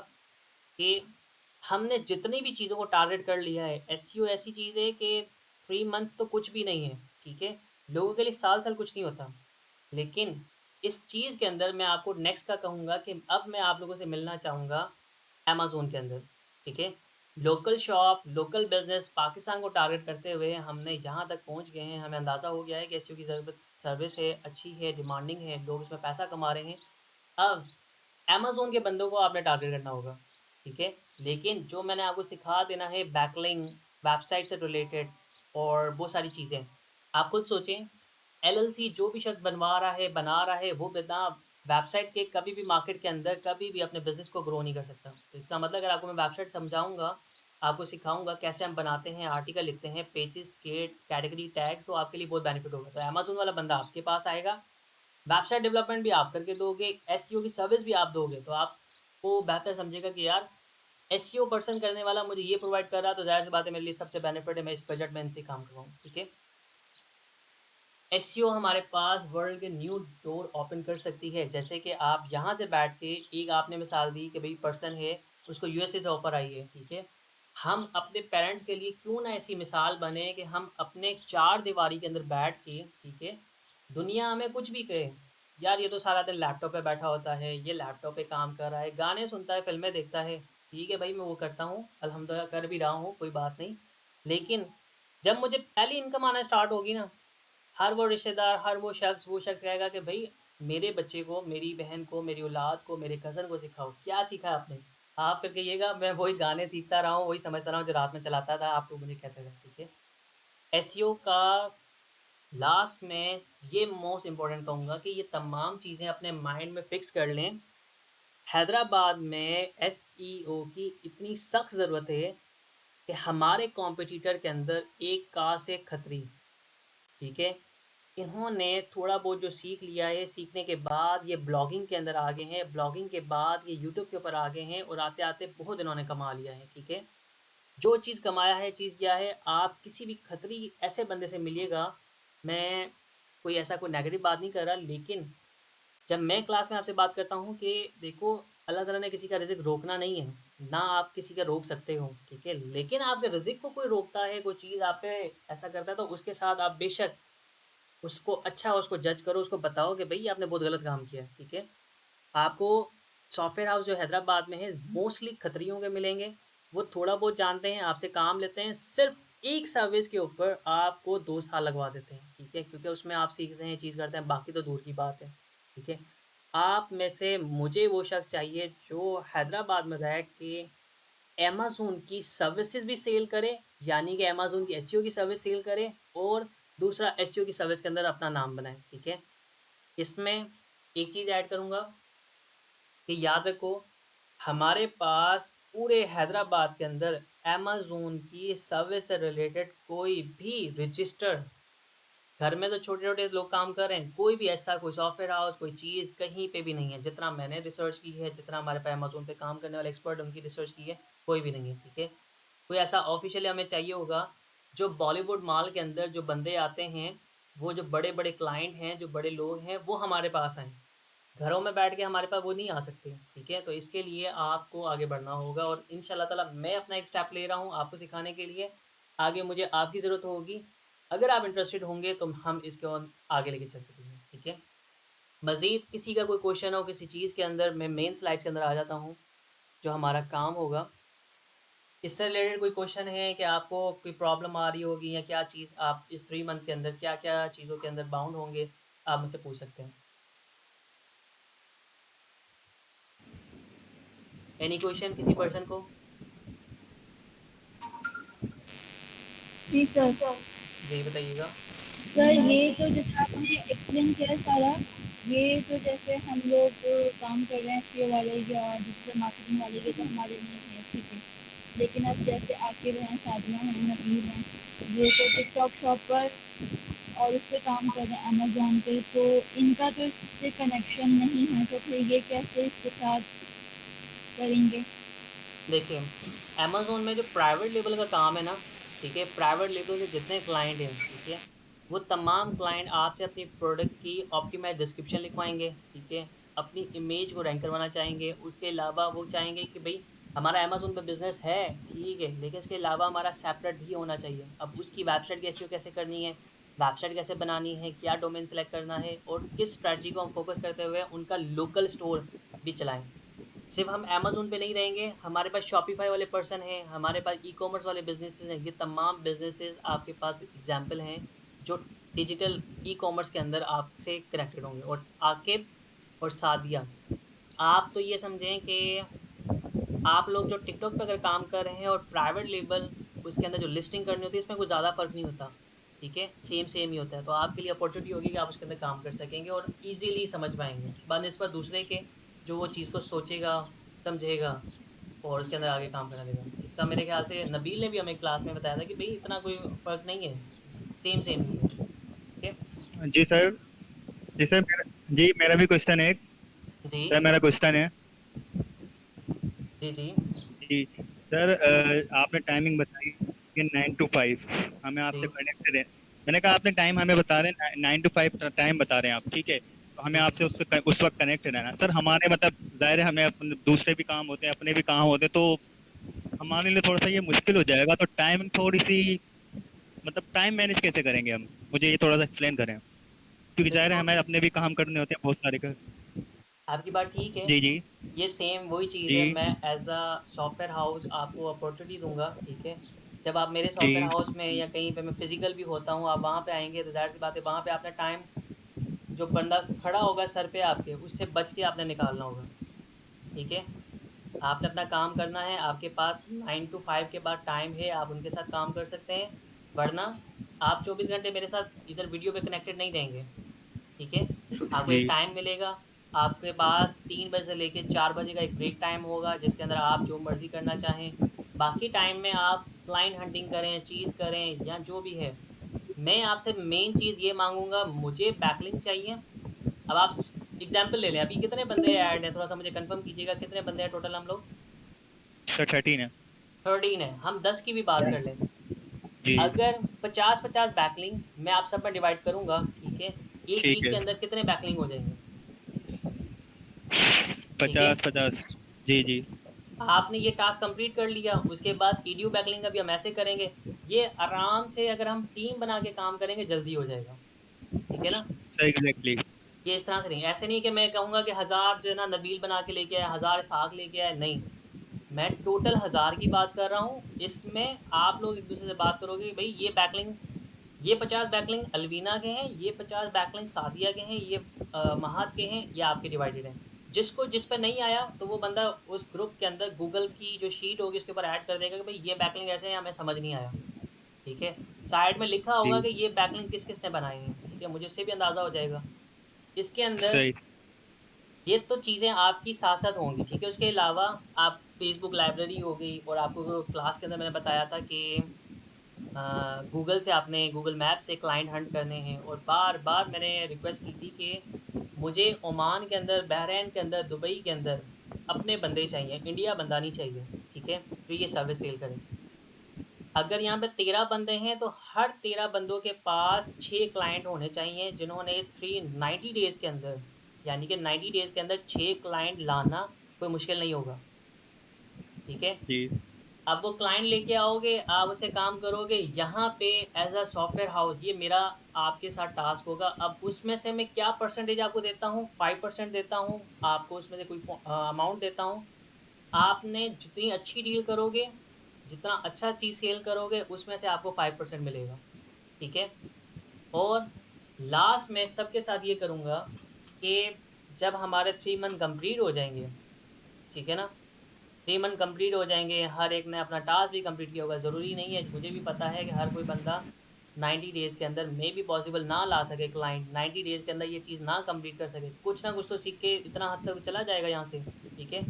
कि हमने जितनी भी चीज़ों को टारगेट कर लिया है, एसईओ ऐसी चीज़ है कि 3 मंथ तो कुछ भी नहीं है, ठीक है? लोगों के लिए साल-साल कुछ नहीं होता। लेकिन इस चीज़ के अंदर मैं आपको नेक्स्ट का कहूँगा कि अब मैं आप लोगों से मिलना चाहूँगा अमेज़न के अंदर, ठीक है? Local shop, local business Pakistan को टारगेट करते हुए हमने यहाँ तक पहुँच गए हैं, हमें अंदाज़ा हो गया है कि एसईओ की सर्विस है, अच्छी है, डिमांडिंग है, लोग इसमें पैसा कमा रहे हैं। अब अमेज़न के बंदों को आपने टारगेट करना होगा, ठीक है? लेकिन जो मैंने आपको सिखा देना है बैकलिंक, वेबसाइट से रिलेटेड और वो सारी चीज़ें, आप खुद सोचें, एलएलसी जो भी शख्स बनवा रहा है, बना रहा है, वो बिना वेबसाइट के कभी भी मार्केट के अंदर कभी भी अपने बिज़नेस को ग्रो नहीं कर सकता। तो इसका मतलब अगर आपको मैं वेबसाइट समझाऊँगा, आपको सिखाऊँगा कैसे हम बनाते हैं, आर्टिकल लिखते हैं, पेजेस के कैटेगरी टैग्स, तो आपके लिए बहुत बेनिफिट होगा। तो अमेज़न वाला बंदा आपके पास आएगा, वेबसाइट डेवलपमेंट भी आप करके दोगे, एसईओ की सर्विस भी आप दोगे, तो आपको बेहतर समझेगा कि यार एसईओ पर्सन करने वाला मुझे ये प्रोवाइड कर रहा है, तो ज़ाहिर-सी बात है मेरे लिए सबसे बेनिफिट है, मैं इस बजट में इनसे काम करवाऊँ, ठीक है? एसईओ हमारे पास वर्ल्ड के न्यू डोर ओपन कर सकती है, जैसे कि आप यहाँ से बैठ के एक आपने मिसाल दी कि भई पर्सन है, उसको यूएसए से ऑफ़र आई है, ठीक है? हम अपने पेरेंट्स के लिए क्यों ना ऐसी मिसाल बने कि हम अपने चार दीवारी के अंदर बैठ के, ठीक है? दुनिया में कुछ भी कहे, यार ये तो सारा दिन लैपटॉप पे बैठा होता है, ये लैपटॉप पे काम कर रहा है, गाने सुनता है, फ़िल्में देखता है, ठीक है भाई मैं वो करता हूँ, अल्हम्दुलिल्लाह कर भी रहा हूँ, कोई बात नहीं। लेकिन जब मुझे पहली इनकम आना स्टार्ट होगी ना, हर वो रिश्तेदार, हर वो शख्स कहेगा कि भई मेरे बच्चे को, मेरी बहन को, मेरी औलाद को, मेरे कज़न को सिखाओ। क्या सीखा आपने? आप फिर कहिएगा मैं वही गाने सीखता रहा हूँ, वही समझता रहा हूँ जो रात में चलाता था, आप लोग मुझे कहते थे, ठीक है? एसईओ का लास्ट में ये मोस्ट इम्पोर्टेंट कहूँगा कि ये तमाम चीज़ें अपने माइंड में फ़िक्स कर लें। हैदराबाद में एसईओ की इतनी सख्त ज़रूरत है कि हमारे कॉम्पिटिटर के अंदर एक कास्ट है खत्री, ठीक है? इन्होंने थोड़ा बहुत जो सीख लिया है, सीखने के बाद ये ब्लॉगिंग के अंदर आ गए हैं, ब्लॉगिंग के बाद ये यूट्यूब के ऊपर आ गए हैं और आते-आते बहुत इन्होंने कमा लिया है, ठीक है? जो चीज़ कमाया है, चीज़ क्या है, आप किसी भी खत्री ऐसे बंदे से मिलिएगा, मैं कोई ऐसा कोई नेगेटिव बात नहीं कर रहा, लेकिन जब मैं क्लास में आपसे बात करता हूँ कि देखो अल्लाह ताला ने किसी का रिज़्क रोकना नहीं है, ना आप किसी का रोक सकते हो, ठीक है? लेकिन आपके रिज़्क को कोई रोकता है, कोई चीज़ आप पे ऐसा करता है, तो उसके साथ आप बेशक उसको अच्छा उसको जज करो, उसको बताओ कि भई आपने बहुत गलत काम किया है, ठीक है? आपको सॉफ्टवेयर हाउस जो हैदराबाद में है, मोस्टली खत्रियों के मिलेंगे। वो थोड़ा बहुत जानते हैं, आपसे काम लेते हैं, सिर्फ़ एक सर्विस के ऊपर आपको 2 साल लगवा देते हैं, ठीक है? क्योंकि उसमें आप सीखते हैं, चीज़ करते हैं, बाकी तो दूर की बात है, ठीक है? आप में से मुझे वो शख़्स चाहिए जो हैदराबाद में रह के अमेज़न की सर्विसेज़ भी सेल करे, यानी कि अमेज़न की एसईओ की सर्विस सेल करे और दूसरा एसईओ की सर्विस के अंदर अपना नाम बनाए, ठीक है? इसमें एक चीज़ ऐड करूँगा कि याद रखो, हमारे पास पूरे हैदराबाद के अंदर अमेज़न की सर्विस से रिलेटेड कोई भी रजिस्टर घर में तो छोटे-छोटे लोग काम कर रहे हैं, कोई भी ऐसा कोई सॉफ्टवेयर हाउस, कोई चीज़ कहीं पे भी नहीं है। जितना मैंने रिसर्च की है, जितना हमारे पे अमेज़न पे काम करने वाले एक्सपर्ट उनकी रिसर्च की है, कोई भी नहीं है, ठीक है? कोई ऐसा ऑफ़िशियली हमें चाहिए होगा, जो बॉलीवुड मॉल के अंदर जो बंदे आते हैं, वो जो बड़े-बड़े क्लाइंट हैं, जो बड़े लोग हैं, वो हमारे पास आएँ। घरों में बैठ के हमारे पास वो नहीं आ सकते, ठीक है? तो इसके लिए आपको आगे बढ़ना होगा और इंशाल्लाह ताला मैं अपना एक स्टेप ले रहा हूँ आपको सिखाने के लिए। आगे मुझे आपकी ज़रूरत होगी। अगर आप इंटरेस्टेड होंगे तो हम इसको आगे लेके चल सकेंगे, ठीक है? मज़ीद किसी का कोई क्वेश्चन हो किसी चीज़ के अंदर, मैं मेन स्लाइड्स के अंदर आ जाता हूँ, जो हमारा काम होगा। इससे रिलेटेड कोई क्वेश्चन है कि आपको कोई प्रॉब्लम आ रही होगी या क्या चीज़ आप इस 3 मंथ के अंदर क्या-क्या चीज़ों के अंदर बाउंड होंगे, आप मुझसे पूछ सकते हैं। एनी क्वेश्चन किसी पर्सन को? जी सर। जी बताइएगा। सर ये तो जैसा आपने एक्सप्लेन किया सारा, ये तो जैसे हम लोग काम कर रहे हैं एसईओ वाले या डिजिटल मार्केटिंग वाले, ये तो हमारे लिए है, ठीक है। लेकिन अब जैसे आकिब हैं, सादिया हैं, नबील हैं, ये तो टिकटॉक शॉप पर और उस पर काम कर रहे हैं अमेज़ॉन पे, तो इनका तो इससे कनेक्शन नहीं है, तो फिर ये कैसे इसके साथ करेंगे? देखिए, अमेज़न में जो प्राइवेट लेबल का काम है ना, ठीक है? प्राइवेट लेबल के जितने क्लाइंट हैं, ठीक है? वो तमाम क्लाइंट आपसे अपनी प्रोडक्ट की ऑप्टिमाइज़ डिस्क्रिप्शन लिखवाएँगे, ठीक है? अपनी इमेज को रैंक करवाना चाहेंगे, उसके अलावा वो चाहेंगे कि भई हमारा अमेज़न पे बिज़नेस है, ठीक है, लेकिन इसके अलावा हमारा सेपरेट भी होना चाहिए। अब उसकी वेबसाइट की एसईओ कैसे करनी है, वेबसाइट कैसे बनानी है, क्या डोमेन सेलेक्ट करना है और किस स्ट्रैटेजी को हम फ़ोकस करते हुए उनका लोकल स्टोर भी चलाएँ। सिर्फ हम अमेज़न पे नहीं रहेंगे, हमारे पास शॉपिफ़ाई वाले पर्सन हैं, हमारे पास ई-कॉमर्स वाले बिज़नेसेस हैं, ये तमाम बिज़नेसेस आपके पास एग्ज़ाम्पल हैं, जो डिजिटल ई-कॉमर्स के अंदर आपसे कनेक्टेड होंगे और आकिब और सादिया, आप तो ये समझें कि आप लोग जो टिकटॉक पे अगर काम कर रहे हैं और प्राइवेट लेबल उसके अंदर जो लिस्टिंग करनी होती है, इसमें कोई ज़्यादा फ़र्क नहीं होता, ठीक है? सेम ही होता है। तो आपके लिए अपॉर्चुनिटी होगी कि आप उसके अंदर काम कर सकेंगे और ईज़िली समझ पाएँगे, बनस्पत दूसरे के जो वो चीज़ को सोचेगा, समझेगा और उसके अंदर आगे काम करने लगेगा। इसका मेरे ख़्याल से नबील ने भी हमें क्लास में बताया था कि भई इतना कोई फ़र्क नहीं है, सेम ही है, ठीक है? जी सर। जी सर मेरा भी क्वेश्चन है। जी। सर मेरा क्वेश्चन है। जी। जी सर, आपने टाइमिंग बताई कि 9 to 5 हमें आपसे जी। कनेक्टेड है। मैंने कहा आपने टाइम हमें बता रहे हैं 9 to 5 टाइम बता रहे हैं आप, ठीक है? तो हमें जी। आपसे उस वक्त कनेक्टेड रहना सर। हमारे मतलब जाहिर है हमें अपने दूसरे भी काम होते हैं, अपने भी काम होते हैं, तो हमारे लिए थोड़ा सा ये मुश्किल हो जाएगा। तो टाइमिंग थोड़ी सी मतलब टाइम मैनेज कैसे करेंगे हम? मुझे ये थोड़ा सा एक्सप्लेन करें, क्योंकि जाहिर है देखो, हमें अपने भी काम करने होते हैं बहुत सारे का। आपकी बात ठीक है। जी जी ये सेम वही चीज़ है, जी मैं एज़ अ सॉफ्टवेयर हाउस आपको अपॉर्चुनिटी दूँगा, ठीक है? जब आप मेरे सॉफ्टवेयर जी हाउस में या कहीं पे मैं फ़िज़िकल भी होता हूँ, आप वहाँ पे आएँगे तो ज़ाहिर-सी बात है वहाँ पे आपने टाइम जो बंदा खड़ा होगा सर पे आपके, उससे बच के आपने निकालना होगा, ठीक है? आपने अपना काम करना है, आपके पास 9 टू 5 के बाद टाइम है, आप उनके साथ काम कर सकते हैं, वरना आप 24 घंटे मेरे साथ इधर वीडियो पे कनेक्टेड नहीं रहेंगे, ठीक है? आपको एक जी टाइम मिलेगा, आपके पास 3 बजे से लेके 4 बजे का एक ब्रेक टाइम होगा, जिसके अंदर आप जो मर्ज़ी करना चाहें। बाकी टाइम में आप क्लाइंट हंटिंग करें, चीज़ करें या जो भी है। मैं आपसे मेन चीज़ ये माँगूँगा, मुझे बैकलिंक चाहिए। अब आप एग्ज़ाम्पल ले लें, अभी कितने बंदे ऐड हैं? थोड़ा-सा मुझे कन्फर्म कीजिएगा, कितने बंदे हैं टोटल हम लोग? सर 13 है। 13 है, हम 10 की भी बात कर लें। जी अगर 50-50 बैकलिंग मैं आप सब में डिवाइड करूँगा, ठीक है? 1 ठीक वीक है। के अंदर कितने बैकलिंग हो जाएँगे? ठीक है? 50-50। जी जी आपने ये टास्क कंप्लीट कर लिया, उसके बाद ईडीयू बैकलिंग का भी हम ऐसे करेंगे। ये आराम से अगर हम टीम बना के काम करेंगे, जल्दी हो जाएगा। ठीक है ना? Sir exactly. ये इस तरह से नहीं, ऐसे नहीं कि मैं कहूँगा कि 1000 जो है ना नबील बना के लेके आया, 1000 इसहाक लेके आया, नहीं। मैं टोटल 1000 की बात कर रहा हूँ। इसमें आप लोग एक-दूसरे से बात करोगे कि भई ये 50 बैकलिंग अलवीना के हैं, ये 50 बैकलिंग सादिया के हैं, ये महात के हैं, ये आपके डिवाइडेड हैं। जिसको जिस पे नहीं आया, तो वो बंदा उस ग्रुप के अंदर गूगल की जो शीट होगी उसके ऊपर ऐड कर देगा कि भई ये बैकलिंग ऐसे हैं, हमें समझ नहीं आया। ठीक है? साइड में लिखा होगा जी कि ये बैकलिंग किस-किस ने बनाए हैं। ठीक है? मुझे उससे भी अंदाज़ा हो जाएगा। इसके अंदर सही। ये तो चीज़ें आपकी साथ-साथ होंगी, ठीक है? उसके अलावा आप फेसबुक लाइब्रेरी हो गई और आपको क्लास के अंदर मैंने बताया था कि गूगल से आपने गूगल मैप से क्लाइंट हंट करने हैं और बार-बार मैंने रिक्वेस्ट की थी कि मुझे ओमान के अंदर, बहरीन के अंदर, दुबई के अंदर अपने बंदे चाहिए, इंडिया बंदा नहीं चाहिए, ठीक है? जो ये सर्विस सेल करे। अगर यहाँ पे 13 बंदे हैं तो हर 13 बंदों के पास 6 क्लाइंट होने चाहिए जिन्होंने 390 डेज़ के अंदर यानी कि 90 डेज़ के अंदर 6 क्लाइंट लाना कोई मुश्किल नहीं होगा, ठीक है? जी अब वो क्लाइंट लेके आओगे, आप उससे काम करोगे, यहाँ पे एज़ अ सॉफ्टवेयर हाउस ये मेरा आपके साथ टास्क होगा। अब उसमें से मैं क्या परसेंटेज आपको देता हूँ, 5% देता हूँ, आपको उसमें से कोई अमाउंट देता हूँ। आपने जितनी अच्छी डील करोगे, जितना अच्छा चीज़ सेल करोगे, उसमें से आपको 5% मिलेगा, ठीक है? और लास्ट में सबके साथ ये करूँगा कि जब हमारे 3 मंथ कंप्लीट हो जाएँगे, ठीक है ना? 3 मंथ कंप्लीट हो जाएँगे, हर एक ने अपना टास्क भी कंप्लीट किया होगा, ज़रूरी नहीं है, मुझे भी पता है कि हर कोई बंदा 90 डेज़ के अंदर मेबी पॉसिबल ना ला सके क्लाइंट, 90 डेज़ के अंदर ये चीज़ ना कंप्लीट कर सके। कुछ ना कुछ तो सीख के इतना हद तक चला जाएगा यहाँ से, ठीक है?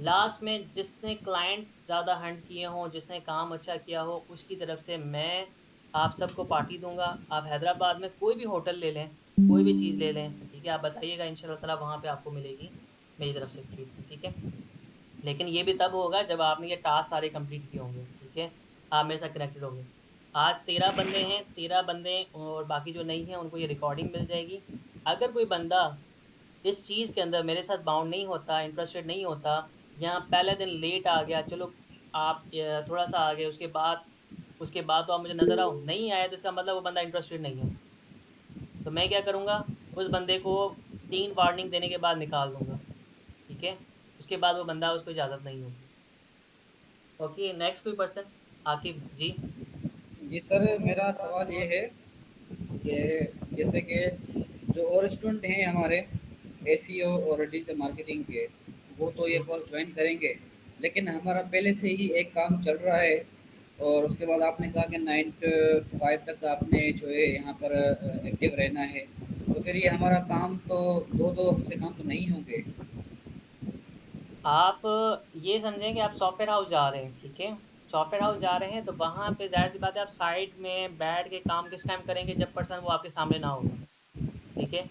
लास्ट में जिसने क्लाइंट ज़्यादा हंट किए हों, जिसने काम अच्छा किया हो, उसकी तरफ से मैं आप सबको पार्टी दूँगा। आप हैदराबाद में कोई भी होटल ले लें, कोई भी चीज़ ले लें, ठीक है? आप बताइएगा इंशाअल्लाह ताला वहाँ पे आपको मिलेगी मेरी तरफ से ट्रीट, ठीक है? लेकिन ये भी तब होगा जब आपने ये टास्क सारे कंप्लीट किए होंगे, ठीक है? आप मेरे साथ कनेक्टेड होंगे। आज 13 बंदे हैं, 13 बंदे और बाकी जो नहीं हैं उनको ये रिकॉर्डिंग मिल जाएगी। अगर कोई बंदा इस चीज़ के अंदर मेरे साथ बाउंड नहीं होता, इंटरेस्टेड नहीं होता या पहले दिन लेट आ गया, चलो आप थोड़ा-सा आ गए उसके बाद तो आप मुझे नज़र आओ, नहीं आए तो इसका मतलब वो बंदा इंटरेस्टेड नहीं है। तो मैं क्या करूँगा, उस बंदे को 3 वार्निंग देने के बाद निकाल दूँगा, ठीक है? उसके बाद वो बंदा उसको इजाज़त नहीं होगी। ओके, नेक्स्ट कोई पर्सन? आकिब जी। जी सर, मेरा सवाल ये है कि जैसे कि जो और स्टूडेंट हैं हमारे, एसईओ और डिजिटल मार्केटिंग के, वो तो ये कोर्स ज्वाइन करेंगे, लेकिन हमारा पहले से ही एक काम चल रहा है। और उसके बाद आपने कहा कि 9 to 5 तक आपने जो है यहाँ पर एक्टिव रहना है, तो फिर ये हमारा काम तो दो हमसे काम तो नहीं होंगे। आप ये समझें कि आप सॉफ्टवेयर हाउस जा रहे हैं, ठीक है? सॉफ्टवेयर हाउस जा रहे हैं तो वहाँ पे ज़ाहिर-सी बात है आप साइट में बैठ के काम किस टाइम करेंगे, जब पर्सन वो आपके सामने ना होगा, ठीक है?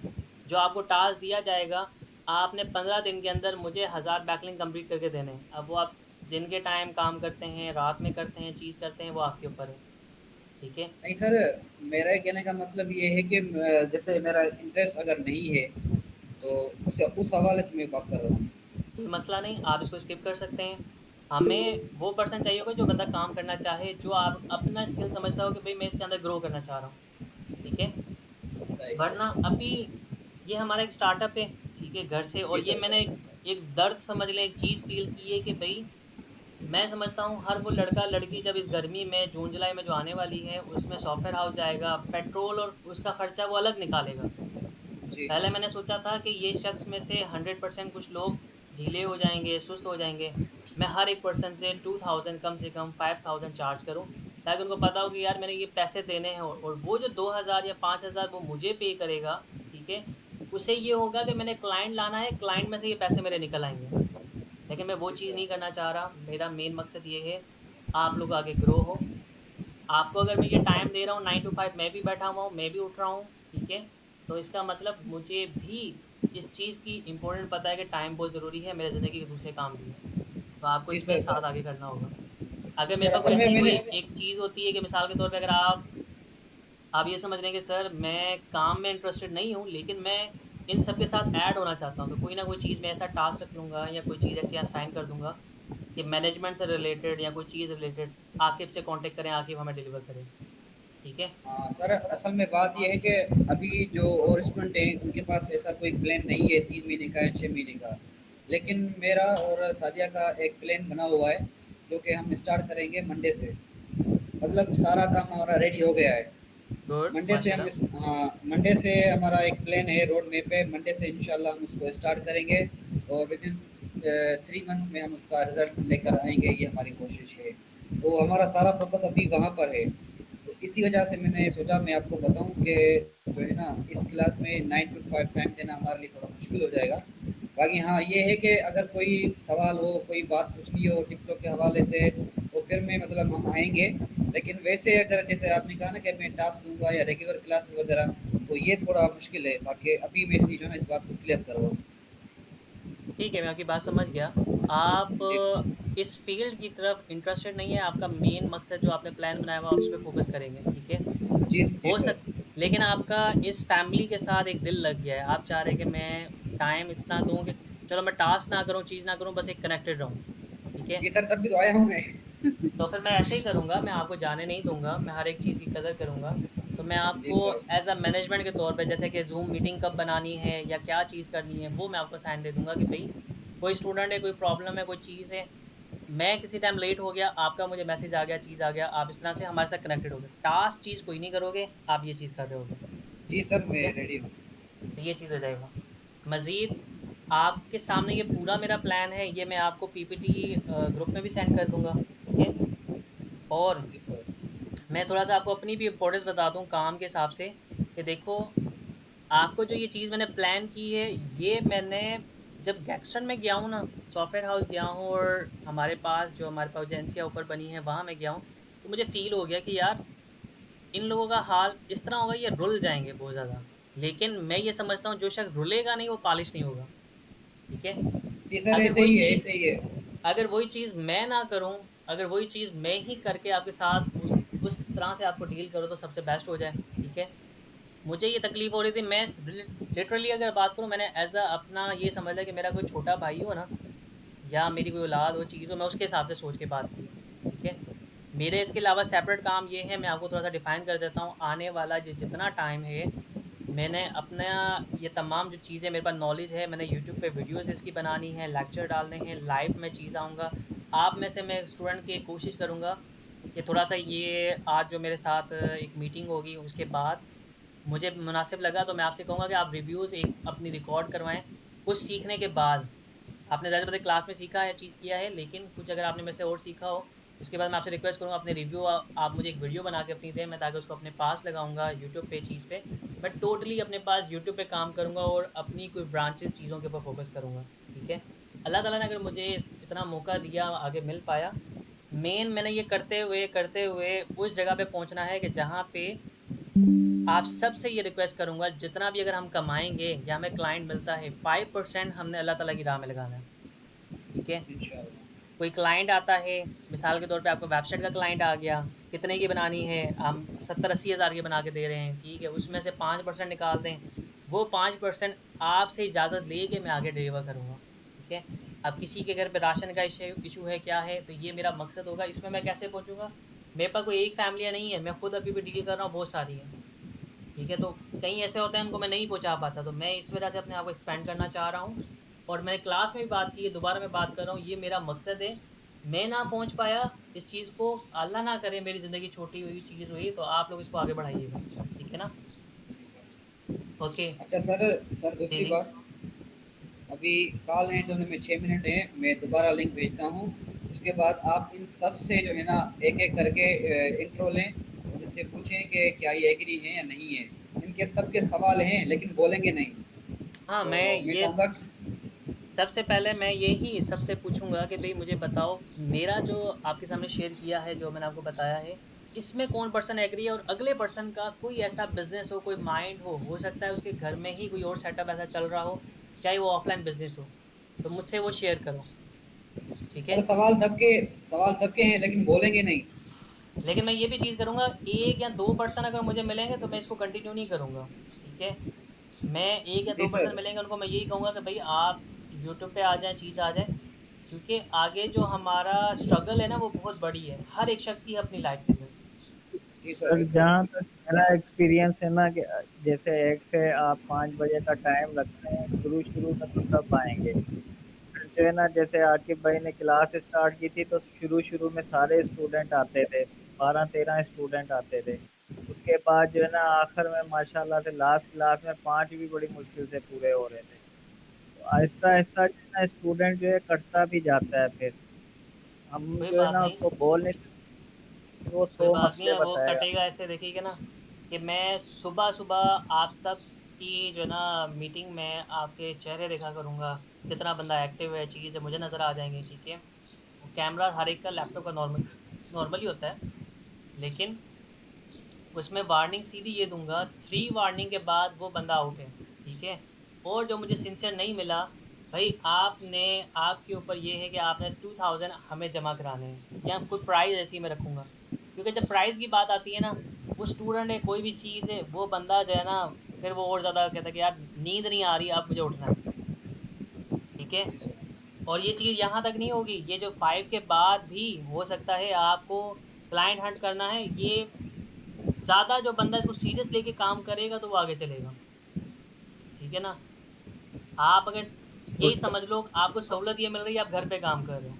जो आपको टास्क दिया जाएगा, आपने 15 दिन के अंदर मुझे 1000 बैकलिंक कंप्लीट करके देने हैं। अब वो आप दिन के टाइम काम करते हैं, रात में करते हैं, चीज़ करते हैं, वो आपके ऊपर है, ठीक है? नहीं सर, मेरा ये कहने का मतलब ये है कि जैसे मेरा इंटरेस्ट अगर नहीं है, तो उस हवाले से मैं बात कर रहा हूँ। कोई मसला नहीं, आप इसको स्किप कर सकते हैं। हमें वो पर्सन चाहिए होगा जो बंदा काम करना चाहे, जो आप अपना स्किल समझता हो कि भई मैं इसके अंदर ग्रो करना चाह रहा हूँ, ठीक है? सही वरना सही। अभी ये हमारा एक स्टार्टअप है, ठीक है? घर से, और जी ये सर। मैंने एक दर्द समझ लें, एक चीज़ फ़ील की है कि भई मैं समझता हूँ हर वो लड़का-लड़की जब इस गर्मी में जून-जुलाई में जो आने वाली है, उसमें सॉफ्टवेयर हाउस जाएगा, पेट्रोल और उसका खर्चा वो अलग निकालेगा। जी। पहले मैंने सोचा था कि ये शख्स में से 100% कुछ लोग ढीले हो जाएँगे, सुस्त हो जाएँगे। मैं हर एक पर्सन से 2000 कम से कम 5000 चार्ज करूँ, ताकि उनको पता हो कि यार मैंने ये पैसे देने हैं, और वो जो 2000 या 5000 वो मुझे पे करेगा, ठीक है? उससे ये होगा कि मैंने क्लाइंट लाना है, क्लाइंट में से ये पैसे मेरे निकल आएँगे। लेकिन मैं वो जी चीज़ सर। नहीं करना चाह रहा। मेरा मेन मकसद ये है, आप लोग आगे ग्रो हो। आपको अगर मैं ये टाइम दे रहा हूँ 9 टू 5, मैं भी बैठा हुआ हूँ, मैं भी उठ रहा हूँ, ठीक है? तो इसका मतलब मुझे भी इस चीज़ की इम्पोर्टेंट पता है कि टाइम बहुत ज़रूरी है, मेरे ज़िंदगी के दूसरे काम भी हैं। तो आपको जी इसमें सर। साथ आगे करना होगा। अगर मेरे सर पास कोई असल में ऐसी कोई मैंने एक चीज़ होती है कि मिसाल के तौर पे अगर आप ये समझ रहे हैं कि सर मैं काम में इंटरेस्टेड नहीं हूँ, लेकिन मैं इन सब के साथ ऐड होना चाहता हूँ, तो कोई ना कोई चीज़ मैं ऐसा टास्क रख लूँगा या कोई चीज़ ऐसी असाइन कर दूँगा कि मैनेजमेंट से रिलेटेड या कोई चीज़ रिलेटेड, आकिब से कॉन्टैक्ट करें, आकिब हमें डिलीवर करे। ठीक है? हाँ सर, असल में बात ये है कि अभी जो और स्टूडेंट हैं उनके पास ऐसा कोई प्लान नहीं है 3 महीने का या 6 महीने का। लेकिन मेरा और सादिया का एक प्लान बना हुआ है, जो कि हम स्टार्ट करेंगे मंडे से। मतलब सारा काम हमारा रेडी हो गया है। गुड, मंडे से हम माशाल्लाह। इस हाँ, मंडे से हमारा एक प्लान है रोड मैप है। मंडे से इंशाल्लाह हम उसको स्टार्ट करेंगे और विदिन 3 मंथ्स में हम उसका रिज़ल्ट लेकर आएँगे, ये हमारी कोशिश है। तो हमारा सारा फ़ोकस अभी वहाँ पर है। तो इसी वजह से मैंने सोचा मैं आपको बताऊँ कि जो है ना, इस क्लास में 9 टू 5 टाइम देना हमारे लिए थोड़ा मुश्किल हो जाएगा। बाकी हाँ, ये है कि अगर कोई सवाल हो, कोई बात पूछनी हो टिकटॉक के हवाले से, तो फिर मैं मतलब हम आएँगे। लेकिन वैसे अगर जैसे आपने कहा ना कि मैं टास्क दूँगा या रेगुलर क्लासेस वगैरह, तो ये थोड़ा मुश्किल है। बाकी अभी मैं इसी जो है ना इस बात को क्लियर कर रहा हूँ। ठीक है, मैं आपकी बात समझ गया। आप जी इस फ़ील्ड की तरफ इंटरेस्टेड नहीं है, आपका मेन मकसद जो आपने प्लान बनाया हुआ है, आप उस पे फ़ोकस करेंगे, ठीक है? जी जी हो सर। सक लेकिन आपका इस फैमिली के साथ एक दिल लग गया है। आप चाह रहे हैं कि मैं टाइम इतना दूँ कि चलो मैं टास्क ना करूँ, चीज़ ना करूँ, बस एक कनेक्टेड रहूँ, ठीक है? जी सर, तब भी तो आया हूँ मैं। तो फिर मैं ऐसे ही करूँगा, मैं आपको जाने नहीं दूँगा, मैं हर एक चीज़ की कदर करूँगा। तो मैं जी आपको सर। एज़ अ मैनेजमेंट के तौर पे, जैसे कि ज़ूम मीटिंग कब बनानी है या क्या चीज़ करनी है, वो मैं आपको साइन दे दूँगा कि भई कोई स्टूडेंट है, कोई प्रॉब्लम है, कोई चीज़ है, मैं किसी टाइम लेट हो गया, आपका मुझे मैसेज आ गया, चीज़ आ गया, आप इस तरह से हमारे साथ कनेक्टेड हो गए। टास्क चीज़ कोई नहीं करोगे, आप ये चीज़ कर रहे होगे, जी सर, ठीक मैं है? रेडी हूँ। तो ये चीज़ हो जाएगा। मज़ीद आपके सामने ये पूरा मेरा प्लान है, ये मैं आपको पीपीटी ग्रुप में भी सेंड कर दूँगा, ठीक है? और जी सर। मैं थोड़ा-सा आपको अपनी भी इम्पोर्टेंस बता दूँ काम के हिसाब से, कि देखो, आपको जो ये चीज़ मैंने प्लान की है, ये मैंने जब गैक्सटन में गया हूँ ना, सॉफ्टवेयर हाउस गया हूँ और हमारे पास एजेंसियाँ ऊपर बनी हैं, वहाँ मैं गया हूँ, तो मुझे फ़ील हो गया कि यार, इन लोगों का हाल इस तरह होगा, ये रुल जाएँगे बहुत ज़्यादा। लेकिन मैं ये समझता हूँ, जो शख़्स रुलेगा नहीं, वो पॉलिश नहीं होगा, ठीक है? जी सर, अगर ऐसे वही ही है, चीज़ ऐसे ही है। अगर वही चीज़ मैं ना करूँ, अगर वही चीज़ मैं ही करके आपके साथ उस तरह से आपको डील करूँ, तो सबसे बेस्ट हो जाए, ठीक है? मुझे ये तकलीफ़ हो रही थी, मैं लिटरली अगर बात करूँ, मैंने एज़ अ अपना ये समझ लिया कि मेरा कोई छोटा भाई हो ना, या मेरी कोई औलाद हो, चीज़ हो, मैं उसके हिसाब से सोच के बात की, ठीक है? मेरे इसके अलावा सेपरेट काम ये है, मैं आपको थोड़ा-सा डिफ़ाइन कर देता हूँ, आने वाला जितना टाइम है, मैंने अपना ये तमाम जो चीज़ें मेरे पास नॉलेज है, मैंने यूट्यूब पे वीडियोज़ इसकी बनानी है, लेक्चर डालने हैं, लाइव में चीज़ आऊँगा। आप में से मैं एक स्टूडेंट की कोशिश करूँगा कि थोड़ा-सा ये आज जो मेरे साथ एक मीटिंग होगी, उसके बाद मुझे मुनासिब लगा तो मैं आपसे कहूँगा कि आप रिव्यूज़ एक अपनी रिकॉर्ड करवाएँ, कुछ सीखने के बाद आपने ज़ाहिर बात है क्लास में सीखा है, चीज़ किया है, लेकिन कुछ अगर आपने मेरे से और सीखा हो, उसके बाद मैं आपसे रिक्वेस्ट करूँगा अपने रिव्यू आप मुझे एक वीडियो बना के अपनी दें, मैं ताकि उसको अपने पास लगाऊँगा यूट्यूब पे चीज़ पे। मैं टोटली अपने पास यूट्यूब पे काम करूँगा और अपनी कोई ब्रांचेज़ चीज़ों के ऊपर फ़ोकस करूँगा, ठीक है? अल्लाह ताला ने अगर मुझे इतना मौका दिया, आगे मिल पाया, मेन मैंने ये करते हुए उस जगह पे पहुँचना है कि जहाँ पे आप सबसे ये रिक्वेस्ट करूँगा, जितना भी अगर हम कमाएँगे या हमें क्लाइंट मिलता है, 5% हमने अल्लाह ताला की राह में लगाना है, ठीक है? इंशाल्लाह। कोई क्लाइंट आता है, मिसाल के तौर पे आपको वेबसाइट का क्लाइंट आ गया, कितने की बनानी है? हम 70-80 हज़ार की बना के दे रहे हैं, ठीक है? उसमें से 5% निकाल दें, वो 5% आपसे इजाज़त लेके मैं आगे डिलीवर करूँगा, ठीक है? अब किसी के घर पे राशन का इशू है, क्या है, तो ये मेरा मकसद होगा। इसमें मैं कैसे पहुँचूँगा? मेरे पास कोई एक फैमिलियाँ नहीं है, मैं खुद अभी भी डील कर रहा हूँ, बहुत सारी हैं, ठीक है? तो कहीं ऐसे होता है उनको मैं नहीं पहुँचा पाता, तो मैं इस वजह से अपने आप को एक्सपेंड करना चाह रहा हूँ। और मैंने क्लास में भी बात की है, दोबारा मैं बात कर रहा हूँ, ये मेरा मकसद है। मैं ना पहुँच पाया इस चीज़ को, अल्लाह ना करे मेरी ज़िंदगी छोटी हुई चीज़ हुई, तो आप लोग इसको आगे बढ़ाइएगा, ठीक है ना? ओके। अच्छा सर जी, दूसरी जी। बात, अभी कॉल एंड होने में 6 मिनट हैं, मैं दोबारा लिंक भेजता हूँ। उसके बाद आप इन सब से जो है ना एक-एक करके इंट्रो लें और इनसे पूछें कि क्या ये एग्री हैं या नहीं है। इनके सबके सवाल हैं लेकिन बोलेंगे नहीं। हाँ, तो मैं ये कहूँगा सबसे पहले मैं यही सबसे पूछूँगा कि भई मुझे बताओ, मेरा जो आपके सामने शेयर किया है, जो मैंने आपको बताया है, इसमें कौन पर्सन एग्री है और अगले पर्सन का कोई ऐसा बिज़नेस हो, कोई माइंड हो सकता है उसके घर में ही कोई और सेटअप ऐसा चल रहा हो, चाहे वो ऑफ़लाइन बिज़नेस हो, तो मुझसे वो शेयर करो, ठीक है? सर सवाल सबके हैं लेकिन बोलेंगे नहीं। लेकिन मैं ये भी चीज़ करूँगा, 1 या 2 पर्सन अगर मुझे मिलेंगे तो मैं इसको कंटिन्यू नहीं करूँगा, ठीक है? मैं 1 या 2 जी पर्सन सर। मिलेंगे उनको मैं यही कहूँगा कि भई आप यूट्यूब पे आ जाएँ, चीज़ आ जाए, क्योंकि आगे जो हमारा स्ट्रगल है ना वो बहुत बड़ी है, हर एक शख्स की अपनी लाइफ़ के अंदर। जी सर, सर जी सर। जहाँ तक मेरा एक्सपीरियंस है ना कि जैसे 1 से आप 5 बजे का टाइम रखते हैं, शुरू-शुरू में तो सब आएँगे। फिर जो है ना जैसे आकिब भाई ने क्लास स्टार्ट की थी तो शुरू-शुरू में सारे स्टूडेंट आते थे, 12-13 स्टूडेंट आते थे। उसके बाद जो है ना आखिर में माशाल्लाह से लास्ट क्लास में 5 भी बड़ी मुश्किल से पूरे हो रहे थे। तो आहिस्ता-आहिस्ता जो है ना स्टूडेंट जो है कटता भी जाता है फिर। हम कोई जो है बात ना नहीं, उसको बोल नहीं सकते, वो कोई 100 बात नहीं मसले है, वो बताएगा। कटेगा ऐसे देखिएगा ना कि मैं सुबह-सुबह आप सब की जो है ना मीटिंग में आपके चेहरे देखा करूँगा, कितना बंदा एक्टिव है, चीज़ है, मुझे नज़र आ जाएँगी, ठीक है? वो कैमरा हर एक का लैपटॉप का नॉर्मली होता है, लेकिन उसमें वार्निंग सीधी ये दूँगा, 3 वार्निंग के बाद वो बंदा आउट है, ठीक है? और जो मुझे सिंसियर नहीं मिला, भई आपके ऊपर ये है कि आपने 2000 हमें जमा कराने हैं या कोई प्राइज़ ऐसे ही मैं रखूँगा। क्योंकि जब प्राइज़ की बात आती है ना, वो स्टूडेंट है, कोई भी चीज़ है, वो बंदा जो है ना, फिर वो और ज़्यादा कहता है कि यार नींद नहीं आ रही, अब मुझे उठना है, ठीक है? जी सर। और ये चीज़ यहाँ तक नहीं होगी, ये जो 5 के बाद भी हो सकता है आपको क्लाइंट हंट करना है, ये ज़्यादा जो बंदा इसको सीरियस लेके काम करेगा तो वो आगे चलेगा, ठीक है ना? आप अगर यही समझ लो आपको सहूलत ये मिल रही है, आप घर पे काम कर रहे हो।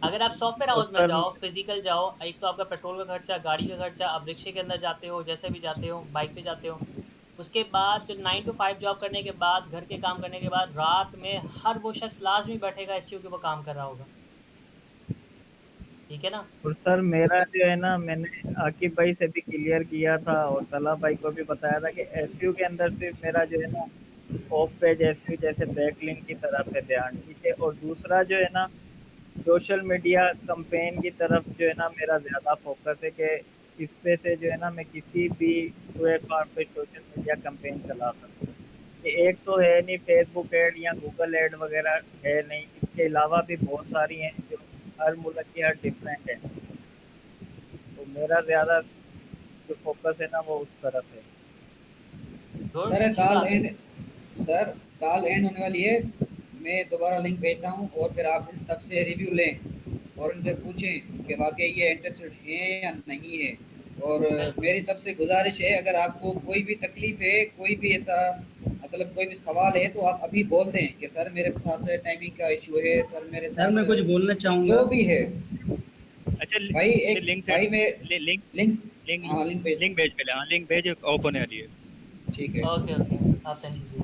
अगर आप सॉफ्टवेयर और हाउस में सर जाओ, फिज़िकल जाओ, एक तो आपका पेट्रोल का खर्चा, गाड़ी का खर्चा, आप रिक्शे के अंदर जाते हो, जैसे भी जाते हो, बाइक पे जाते हो। उसके बाद जो 9 टू 5 जॉब करने के बाद, घर के काम करने के बाद, रात में हर वो शख्स लाज़मी बैठेगा इस चीज़ के ऊपर काम कर रहा होगा, ठीक है ना? और सर मेरा सर जो है ना मैंने आकिब भाई से भी क्लियर किया था और तला भाई को भी बताया था कि एसयू के अंदर सिर्फ मेरा जो है ना ऑफ पेज एसयू जैसे बैकलिंक की तरफ है ध्यान, ठीक है? और दूसरा जो है ना सोशल मीडिया कैंपेन की तरफ जो है ना मेरा ज़्यादा फोकस है कि इस पे से जो है ना मैं किसी भी प्लेटफॉर्म पे सोशल मीडिया कैंपेन चला सकूँ। ये एक तो है नहीं फेसबुक ऐड या गूगल ऐड वगैरह है नहीं, इसके अलावा भी बहुत सारी हैं जो हर मुल्क की हर डिफरेंट है। तो मेरा ज़्यादा जो फ़ोकस है ना वो उस तरफ है। गुड, सर अच्छी बात है। सर कॉल एंड होने वाली है। मैं दोबारा लिंक भेजता हूँ और फिर आप इन सबसे रिव्यू लें और उनसे पूछें कि वाक़ई ये इंटरेस्टेड हैं या नहीं है। और बिल्कुल। मेरी सबसे गुज़ारिश है, अगर आपको कोई भी तकलीफ़ है, कोई भी ऐसा मतलब कोई भी सवाल है, तो आप अभी बोल दें कि सर मेरे साथ टाइमिंग का इश्यू है, सर मेरे सर मैं साथ कुछ बोलना चाहूँगा। जो भी है। अच्छा भाई मुझे एक लिंक भाई सेंड मैं लिंक लिंक लिंक हाँ, लिंक भेज लिंक भेज पहले, हाँ लिंक भेज, ऑफ होने वाली है। ठीक है। Okay, okay. आप सेंड कीजिए।